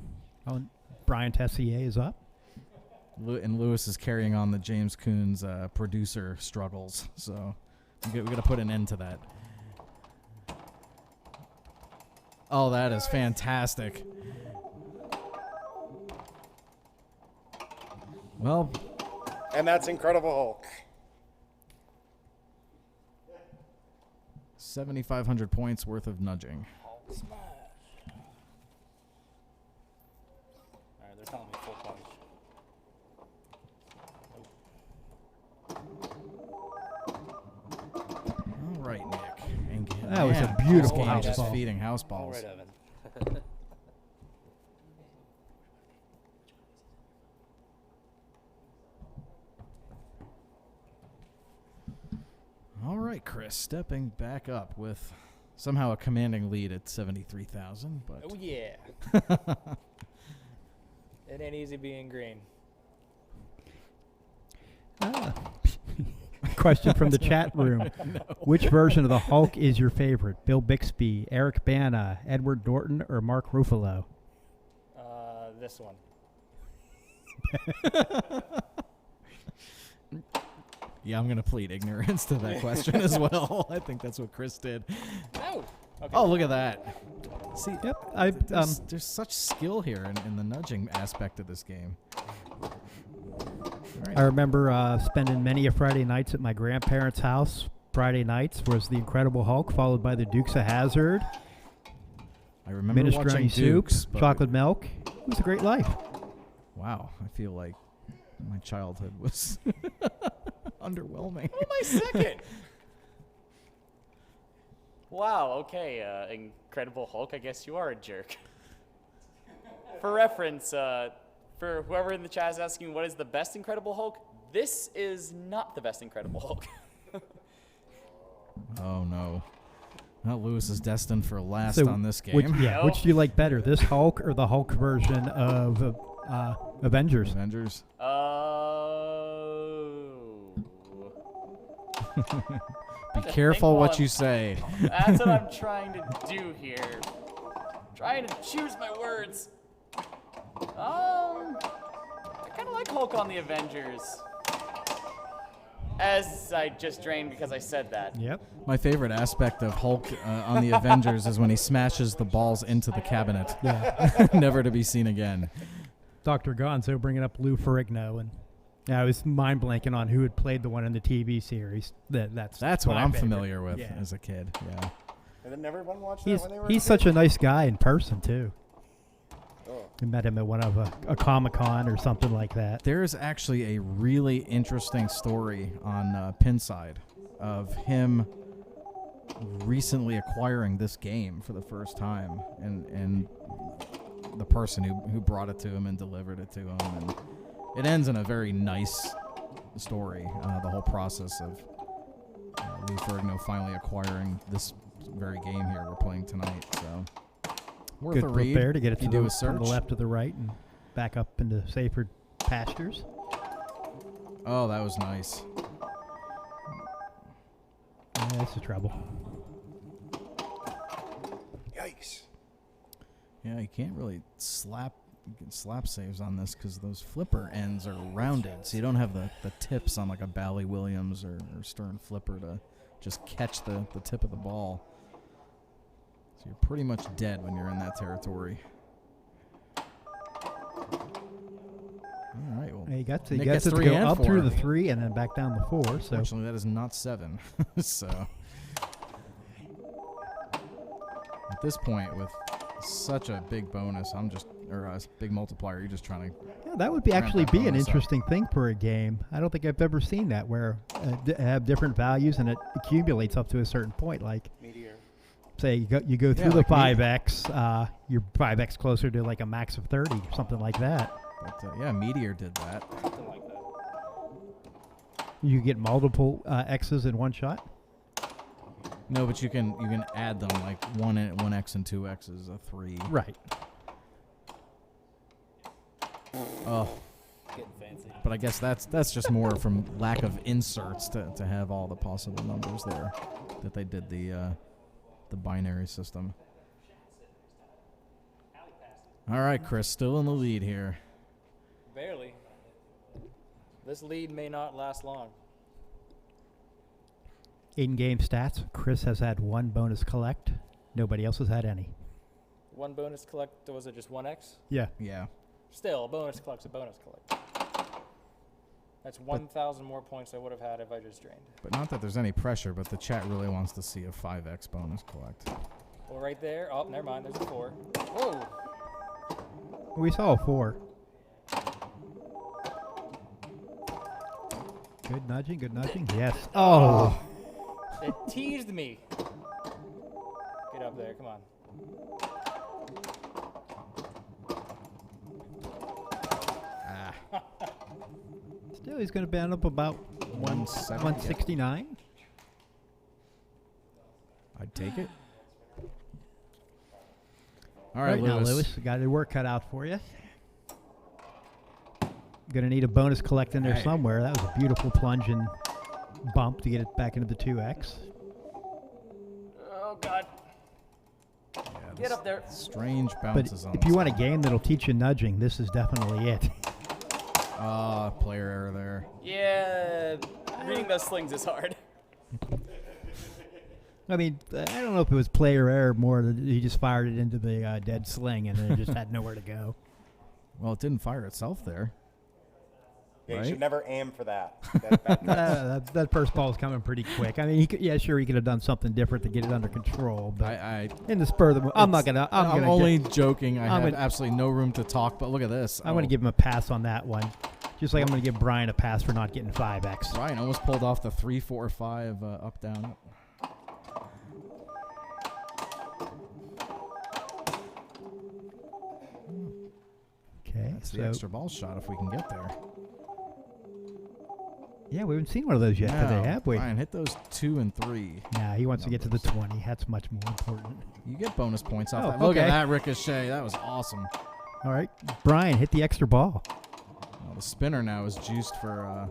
Brian Tessier is up. And Lewis is carrying on the James Coons producer struggles. So we got to put an end to that. Oh, that is fantastic. Well, and that's Incredible Hulk. 7,500 points worth of nudging. Hulk smash. All right, they're telling me full punch. All right, Nick. That was a beautiful game house just ball. feeding house balls. All right, Evan. All right, Chris, stepping back up with somehow a commanding lead at 73,000. But Oh yeah. It ain't easy being green. Question from the chat room. No. Which version of the Hulk is your favorite? Bill Bixby, Eric Bana, Edward Norton, or Mark Ruffalo? This one. Yeah, I'm going to plead ignorance to that question as well. I think that's what Chris did. No. Okay. Oh, look at that. See, Yep. there's such skill here in the nudging aspect of this game. I remember spending many a Friday nights at my grandparents' house. Friday nights was the Incredible Hulk, followed by the Dukes of Hazzard. I remember Minestrone watching soup, Dukes, but chocolate milk. It was a great life. Wow, I feel like my childhood was underwhelming. Oh, my second. Wow, okay, Incredible Hulk, I guess you are a jerk. For reference, for whoever in the chat is asking what is the best Incredible Hulk, this is not the best Incredible Hulk. Oh, no. Well, Lewis is destined for last So on this game. Which do you like better, this Hulk or the Hulk version of Avengers? Avengers. Be careful what you say. That's what I'm trying to do here. Trying to choose my words. I kind of like Hulk on the Avengers. As I just drained because I said that. Yep. My favorite aspect of Hulk on the Avengers is when he smashes the balls into the cabinet. Yeah. Never to be seen again. Dr. Gonzo bringing up Lou Ferrigno, and I was mind blanking on who had played the one in the TV series. That's what my I'm favorite. familiar with Yeah. as a kid. Yeah. And then everyone watched that when they were He's a such kid? a nice guy in person too. Oh. I met him at one of a Comic-Con or something like that. There is actually a really interesting story on Pinside of him recently acquiring this game for the first time, and the person who brought it to him and delivered it to him, and it ends in a very nice story. The whole process of Lou Ferrigno finally acquiring this very game here we're playing tonight. So worth Good a book read. there to get it if you to do the, a search. from the left to the right and back up into safer pastures. Oh, that was nice. That's the trouble. Yikes. Yeah, you can't really slap saves on this because those flipper ends are rounded, so you don't have the tips on like a Bally Williams or Stern flipper to just catch the tip of the ball. So you're pretty much dead when you're in that territory. All right, well, He got to Nick go gets 3 and up 4. through the 3 and then back down the 4. So Fortunately, that is not 7. So at this point, with such a big bonus, or a big multiplier, you're just trying to. yeah, that would actually be an interesting thing for a game. I don't think I've ever seen that where have different values and it accumulates up to a certain point. Like Meteor. say you go through the like 5x, you're 5x closer to like a max of 30 or something like that. But yeah, Meteor did that. Something like that. You get multiple x's in one shot. No, but you can add them like 1x and 2x is a 3. Right. Oh. Getting fancy. But I guess that's just more from lack of inserts to have all the possible numbers there that they did the binary system. All right, Chris, still in the lead here. Barely. This lead may not last long. In-game stats, Chris has had 1 bonus collect. Nobody else has had any. 1 bonus collect, was it just 1x? Yeah. Yeah. Still, a bonus collect's a bonus collect. That's 1,000 more points I would have had if I just drained. But not that there's any pressure, but the chat really wants to see a 5x bonus collect. Well, right there. Oh, never mind. There's a 4. Whoa. We saw a 4. Good nudging, good nudging. Yes. Oh. It teased me. Get up there. Come on. Still, he's going to band up about 169. I'd take it. All right, now, Lewis, got your work cut out for you. Going to need a bonus collect in there somewhere. That was a beautiful plunge and bump to get it back into the 2x. Oh, God. Yeah, Get up there. Strange But bounces on if you want a game that'll teach you nudging, this is definitely it. Player error there. Yeah, reading those slings is hard. I mean, I don't know if it was player error more that he just fired it into the dead sling and then it just had nowhere to go. Well, it didn't fire itself there. Yeah, right? you should never aim for that. That first ball was coming pretty quick. I mean, he could have done something different to get it under control. But in the spur of the moment, I'm only joking. I have absolutely no room to talk. But look at this. I'm going to give him a pass on that one. Just like I'm going to give Brian a pass for not getting 5x. Brian almost pulled off the 3, 4, 5 up, down, up. Okay, that's the extra ball shot if we can get there. Yeah, we haven't seen one of those yet today, have we? Brian, hit those 2 and 3. Nah, he wants to get to the 20. That's much more important. You get bonus points off that. Look at that ricochet. That was awesome. All right, Brian, hit the extra ball. Well, the spinner now is juiced for.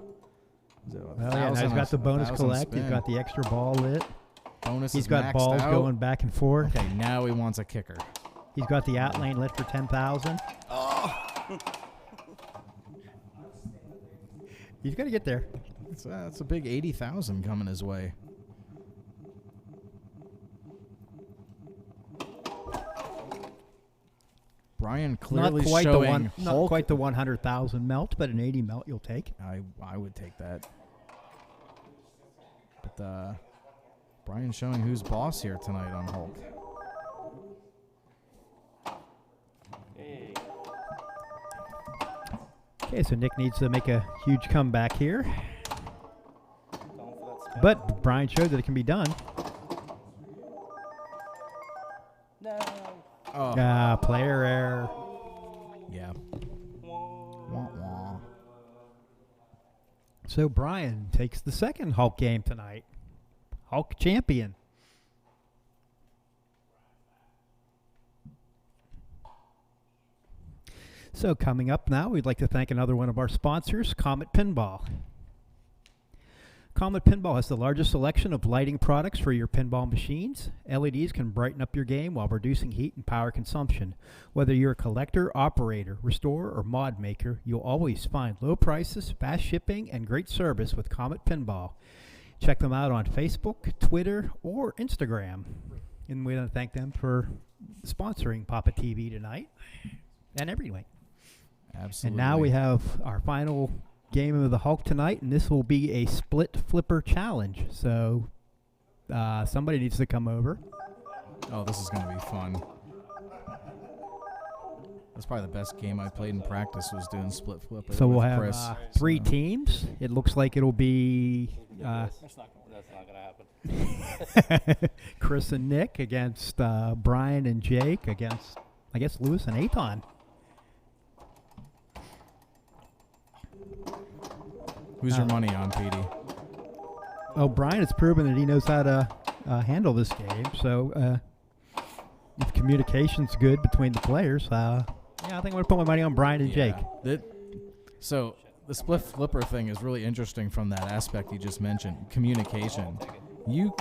Now he's got the bonus collect. Spin. He's got the extra ball lit. Bonus. He's got balls going back and forth. Okay, now he wants a kicker. He's got the out lane lit for 10,000. Oh. He's got to get there. That's a big 80,000 coming his way. Brian clearly not quite showing not quite the 100,000 melt, but an 80 melt you'll take. I would take that. But Brian showing who's boss here tonight on Hulk. Hey. Okay, so Nick needs to make a huge comeback here. Going for that spin. But Brian showed that it can be done. No. Oh. Player error. Yeah. Wah, wah. So Brian takes the second Hulk game tonight. Hulk champion. So coming up now, we'd like to thank another one of our sponsors, Comet Pinball. Comet Pinball has the largest selection of lighting products for your pinball machines. LEDs can brighten up your game while reducing heat and power consumption. Whether you're a collector, operator, restorer, or mod maker, you'll always find low prices, fast shipping, and great service with Comet Pinball. Check them out on Facebook, Twitter, or Instagram. And we want to thank them for sponsoring PAPAtv tonight and every night. Absolutely. And now we have our final game of the Hulk tonight, and this will be a split flipper challenge. So somebody needs to come over. Oh, this is going to be fun. That's probably the best game I played in practice was doing split flipper. So we'll with have Chris. 3 teams. It looks like it'll be That's not going to happen. Chris and Nick against Brian and Jake against, I guess, Lewis and Aton. Who's your money on, Petey? Oh, Brian has proven that he knows how to handle this game. So if communication's good between the players, yeah, I think I'm going to put my money on Brian and Jake. So the split flipper thing is really interesting from that aspect you just mentioned, communication. You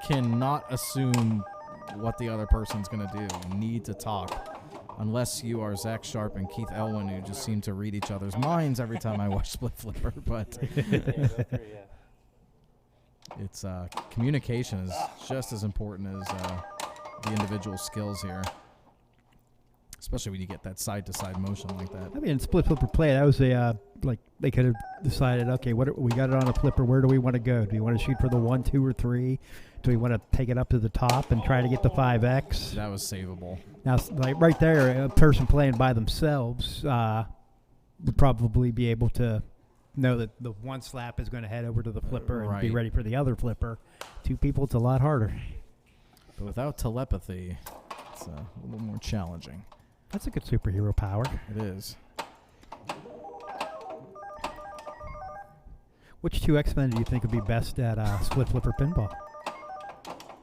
cannot assume what the other person's going to do. You need to talk. Unless you are Zach Sharp and Keith Elwin, who just seem to read each other's minds every time I watch Split Flipper. But it's communication is just as important as the individual skills here, especially when you get that side-to-side motion like that. I mean, in split flipper play, that was a like they could have decided, okay, we got it on a flipper. Where do we want to go? Do we want to shoot for the 1, 2, or 3? Do we want to take it up to the top and try to get the 5X? That was savable. Now, like right there, a person playing by themselves would probably be able to know that the one slap is going to head over to the flipper and be ready for the other flipper. 2 people, it's a lot harder. But without telepathy, it's a little more challenging. That's a good superhero power. It is. Which 2 X-Men do you think would be best at split flipper pinball?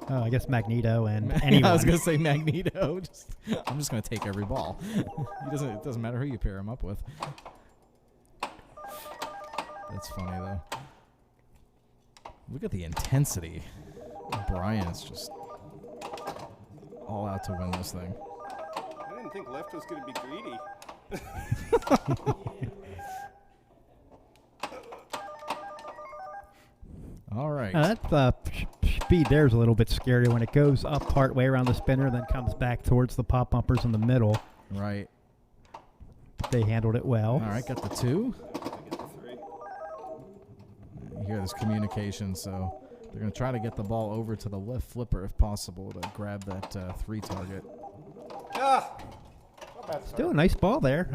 Oh, I guess Magneto and anyone. I was going to say Magneto. I'm just going to take every ball. It doesn't matter who you pair him up with. That's funny, though. Look at the intensity. Brian's just all out to win this thing. I didn't think left was going to be greedy. All right. That speed there is a little bit scary when it goes up part way around the spinner, then comes back towards the pop bumpers in the middle. Right. They handled it well. All right, got the 2. You hear this communication, so they're going to try to get the ball over to the left flipper if possible to grab that 3 target. Still a nice ball there.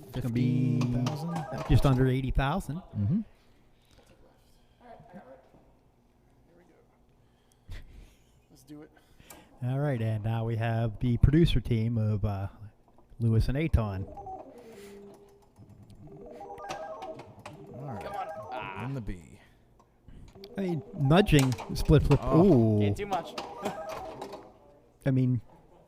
It's going to be just under 80,000. Mm-hmm. All right, and now we have the producer team of Lewis and Aton. All right. On the B. I mean, nudging split flip. Oh, can't do much. I mean,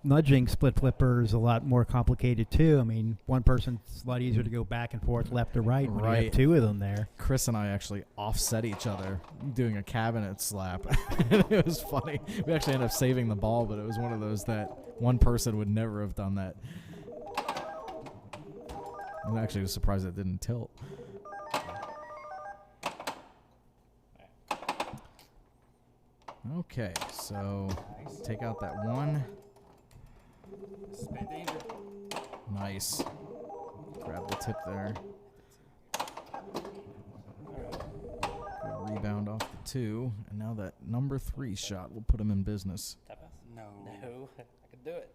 nudging split flipper is a lot more complicated too. I mean, one person's a lot easier to go back and forth, left to right, when you have 2 of them there. Chris and I actually offset each other doing a cabinet slap. It was funny. We actually ended up saving the ball, but it was one of those that one person would never have done that. I actually was surprised it didn't tilt. Okay, so take out that 1. Spin danger. Nice. Grab the tip there. Good rebound off the 2. And now that number 3 shot will put him in business. No. No, I could do it.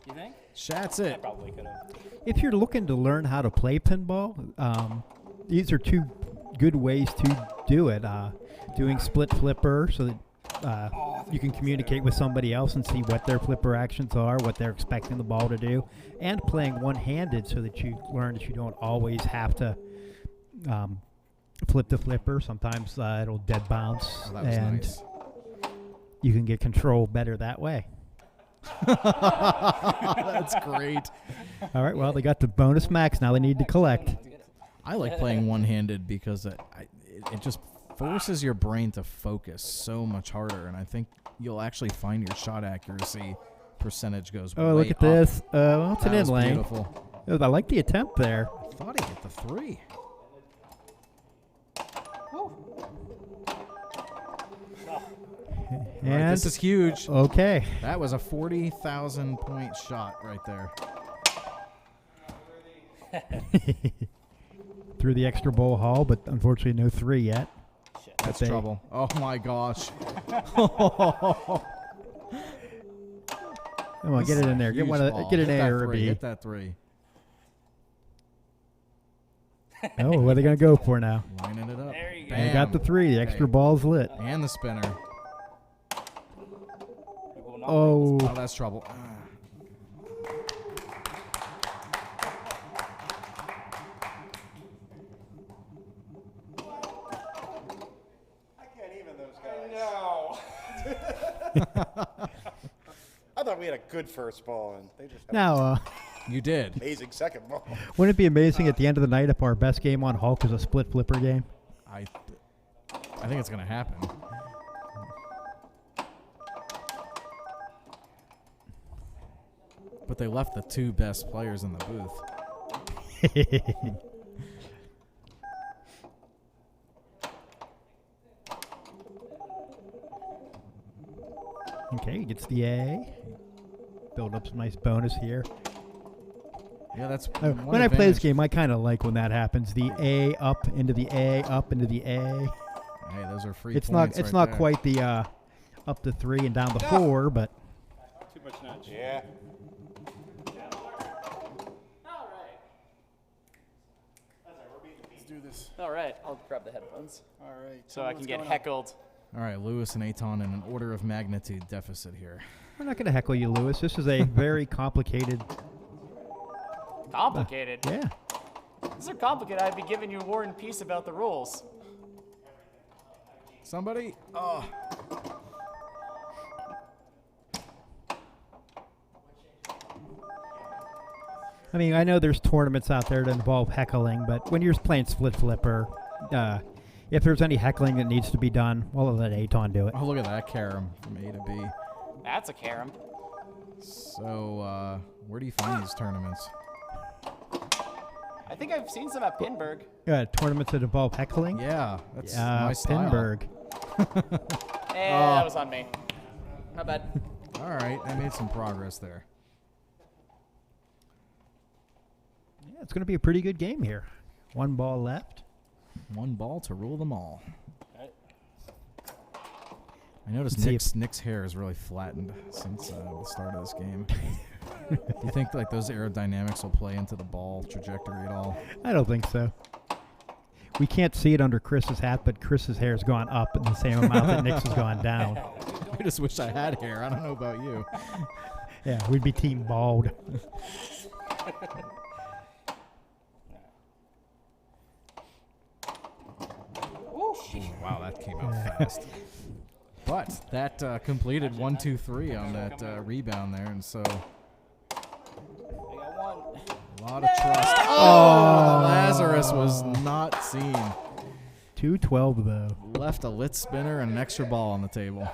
You think? Shats I it. probably could have. If you're looking to learn how to play pinball, these are 2 good ways to do it. Doing split flipper so that you can communicate with somebody else and see what their flipper actions are, what they're expecting the ball to do, and playing one-handed so that you learn that you don't always have to flip the flipper. Sometimes it'll dead bounce, That was and nice. you can get control better that way. That's great. All right, well, they got the bonus max. Now they need to collect. I like playing one-handed because it just forces your brain to focus so much harder, and I think you'll actually find your shot accuracy percentage goes way Oh, look at up. this. Well, it's That an was in lane. beautiful. Oh, I like the attempt there. I thought he hit the 3. All right, And this is huge. okay. That was a 40,000 point shot right there. Through the extra bowl hall, but unfortunately no 3 yet. That's they- trouble. Oh my gosh. Come on, get it in there. Get Huge one. ball. Get an Hit A that or a 3. B. Hit that 3. Oh, what are they gonna go for now? Lining it up. There you go. They got the 3. The extra Okay. ball's lit. And the spinner. Oh, Oh, that's trouble. I can't even those guys. No. I thought we had a good first ball, and they just had now, You did. an amazing second ball. wouldn't it be amazing at the end of the night if our best game on Hulk is a split flipper game? I think it's going to happen. But they left the 2 best players in the booth. Okay, he gets the A. Build up some nice bonus here. Yeah, that's When I play this game, I kind of like when that happens. The A up into the A, up into the A. Hey, those are free It's points. not. It's right not there. quite the up to 3 and down to 4, but Too much nudge. Yeah. Let's do this. All right, I'll grab the headphones All right. so tell me I can what's get going on. heckled. All right, Lewis and Aton in an order of magnitude deficit here. we're not going to heckle you, Lewis. This is a very complicated. Complicated. Yeah. These are complicated. I'd be giving you War and Peace about the rules. Somebody? Oh. I mean, I know there's tournaments out there that involve heckling, but when you're playing split flipper, if there's any heckling that needs to be done, well, I'll let Aton do it. Oh, look at that carom from A to B. That's a carom. So, where do you find these tournaments? I think I've seen some at Pinburg. Tournaments that involve heckling? Yeah, that's my style. Pinburg. That was on me. My bad. All right, I made some progress there. Yeah, it's going to be a pretty good game here. 1 ball left. 1 ball to rule them all. Right. I noticed Let's see Nick's hair is really flattened since the start of this game. Do you think like those aerodynamics will play into the ball trajectory at all? I don't think so. We can't see it under Chris's hat, but Chris's hair's gone up in the same amount that Nick's has gone down. I just wish I had hair. I don't know about you. Yeah, we'd be team bald. Wow, that came out fast. But that completed 1, 2, 3 on that rebound there, and so I got one. a lot of trust. Oh, Lazarus was not seen. 212 though. Left a lit spinner and an extra ball on the table.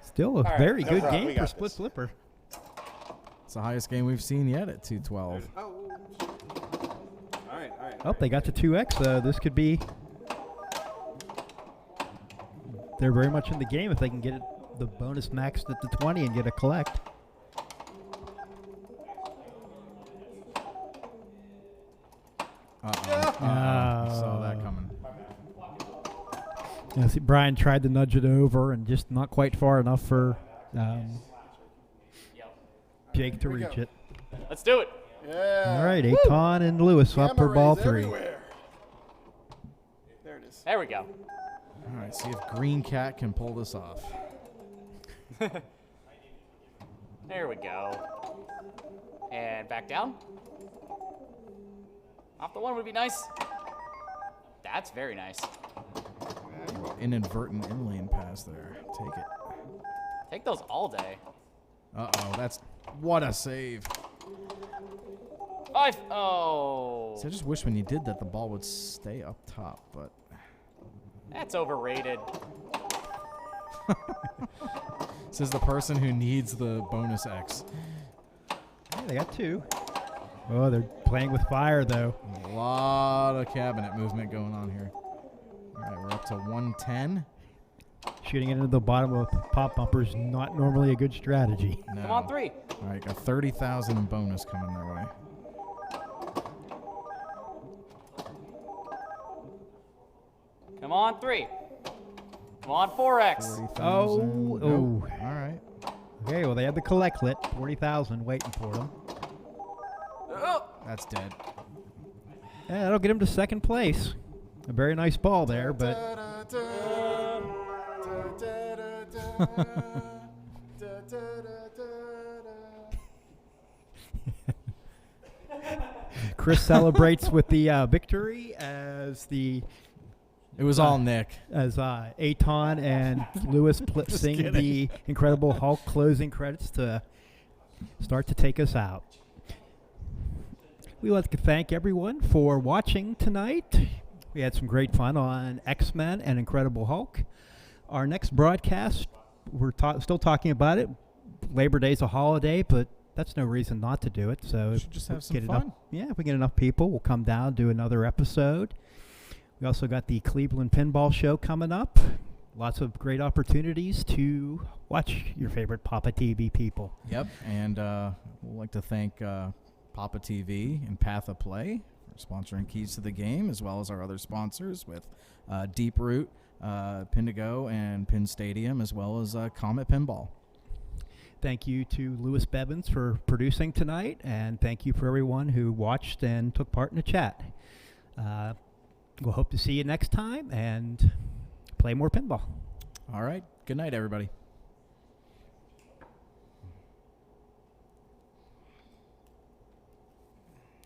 Still a right, very no good problem, we game for got split this. flipper. It's the highest game we've seen yet at 212. Oh. All right. Oh, they got to 2x though. This could be. they're very much in the game if they can get it, the bonus maxed at the 20 and get a collect. Saw that coming. Yeah, see, Brian tried to nudge it over and just not quite far enough for Jake to reach it. Let's do it. Yeah. All right, Aton and Lewis up for ball 3. Everywhere. There it is. There we go. All right, see if Green Cat can pull this off. There we go. And back down. Off the 1 would be nice. That's very nice. Inadvertent in-lane pass there. Take it. Take those all day. Uh-oh, that's... What a save. Oh. So I just wish when you did that the ball would stay up top, but... That's overrated. This is the person who needs the bonus X. Yeah, they got 2. Oh, they're playing with fire, though. A lot of cabinet movement going on here. All right, we're up to 110. Shooting it into the bottom of pop bumpers, not normally a good strategy. No. Come on, 3. All right, got 30,000 bonus coming their way. Come on, 3. Come on, 4X. 40,000. Oh. Nope. All right. Okay, well, they had the collect lit, 40,000 waiting for them. That's dead. Yeah, that'll get him to second place. A very nice ball there, but... Chris celebrates with the victory as the... It was all Nick. As Aton and Lewis sing the Incredible Hulk closing credits to start to take us out. We'd like to thank everyone for watching tonight. We had some great fun on X-Men and Incredible Hulk. Our next broadcast, we're still talking about it. Labor Day's a holiday, but that's no reason not to do it. So We should just have some if fun. we get enough people, we'll come down, do another episode. We also got the Cleveland Pinball Show coming up. Lots of great opportunities to watch your favorite PAPAtv people. Yep, and we'd like to thank PAPAtv and PAPAtv for sponsoring Keys to the Game, as well as our other sponsors with Deeproot, Pindigo, and Pinstadium, as well as Comet Pinball. Thank you to Lewis Bevins for producing tonight, and thank you for everyone who watched and took part in the chat. We'll hope to see you next time and play more pinball. All right. Good night, everybody.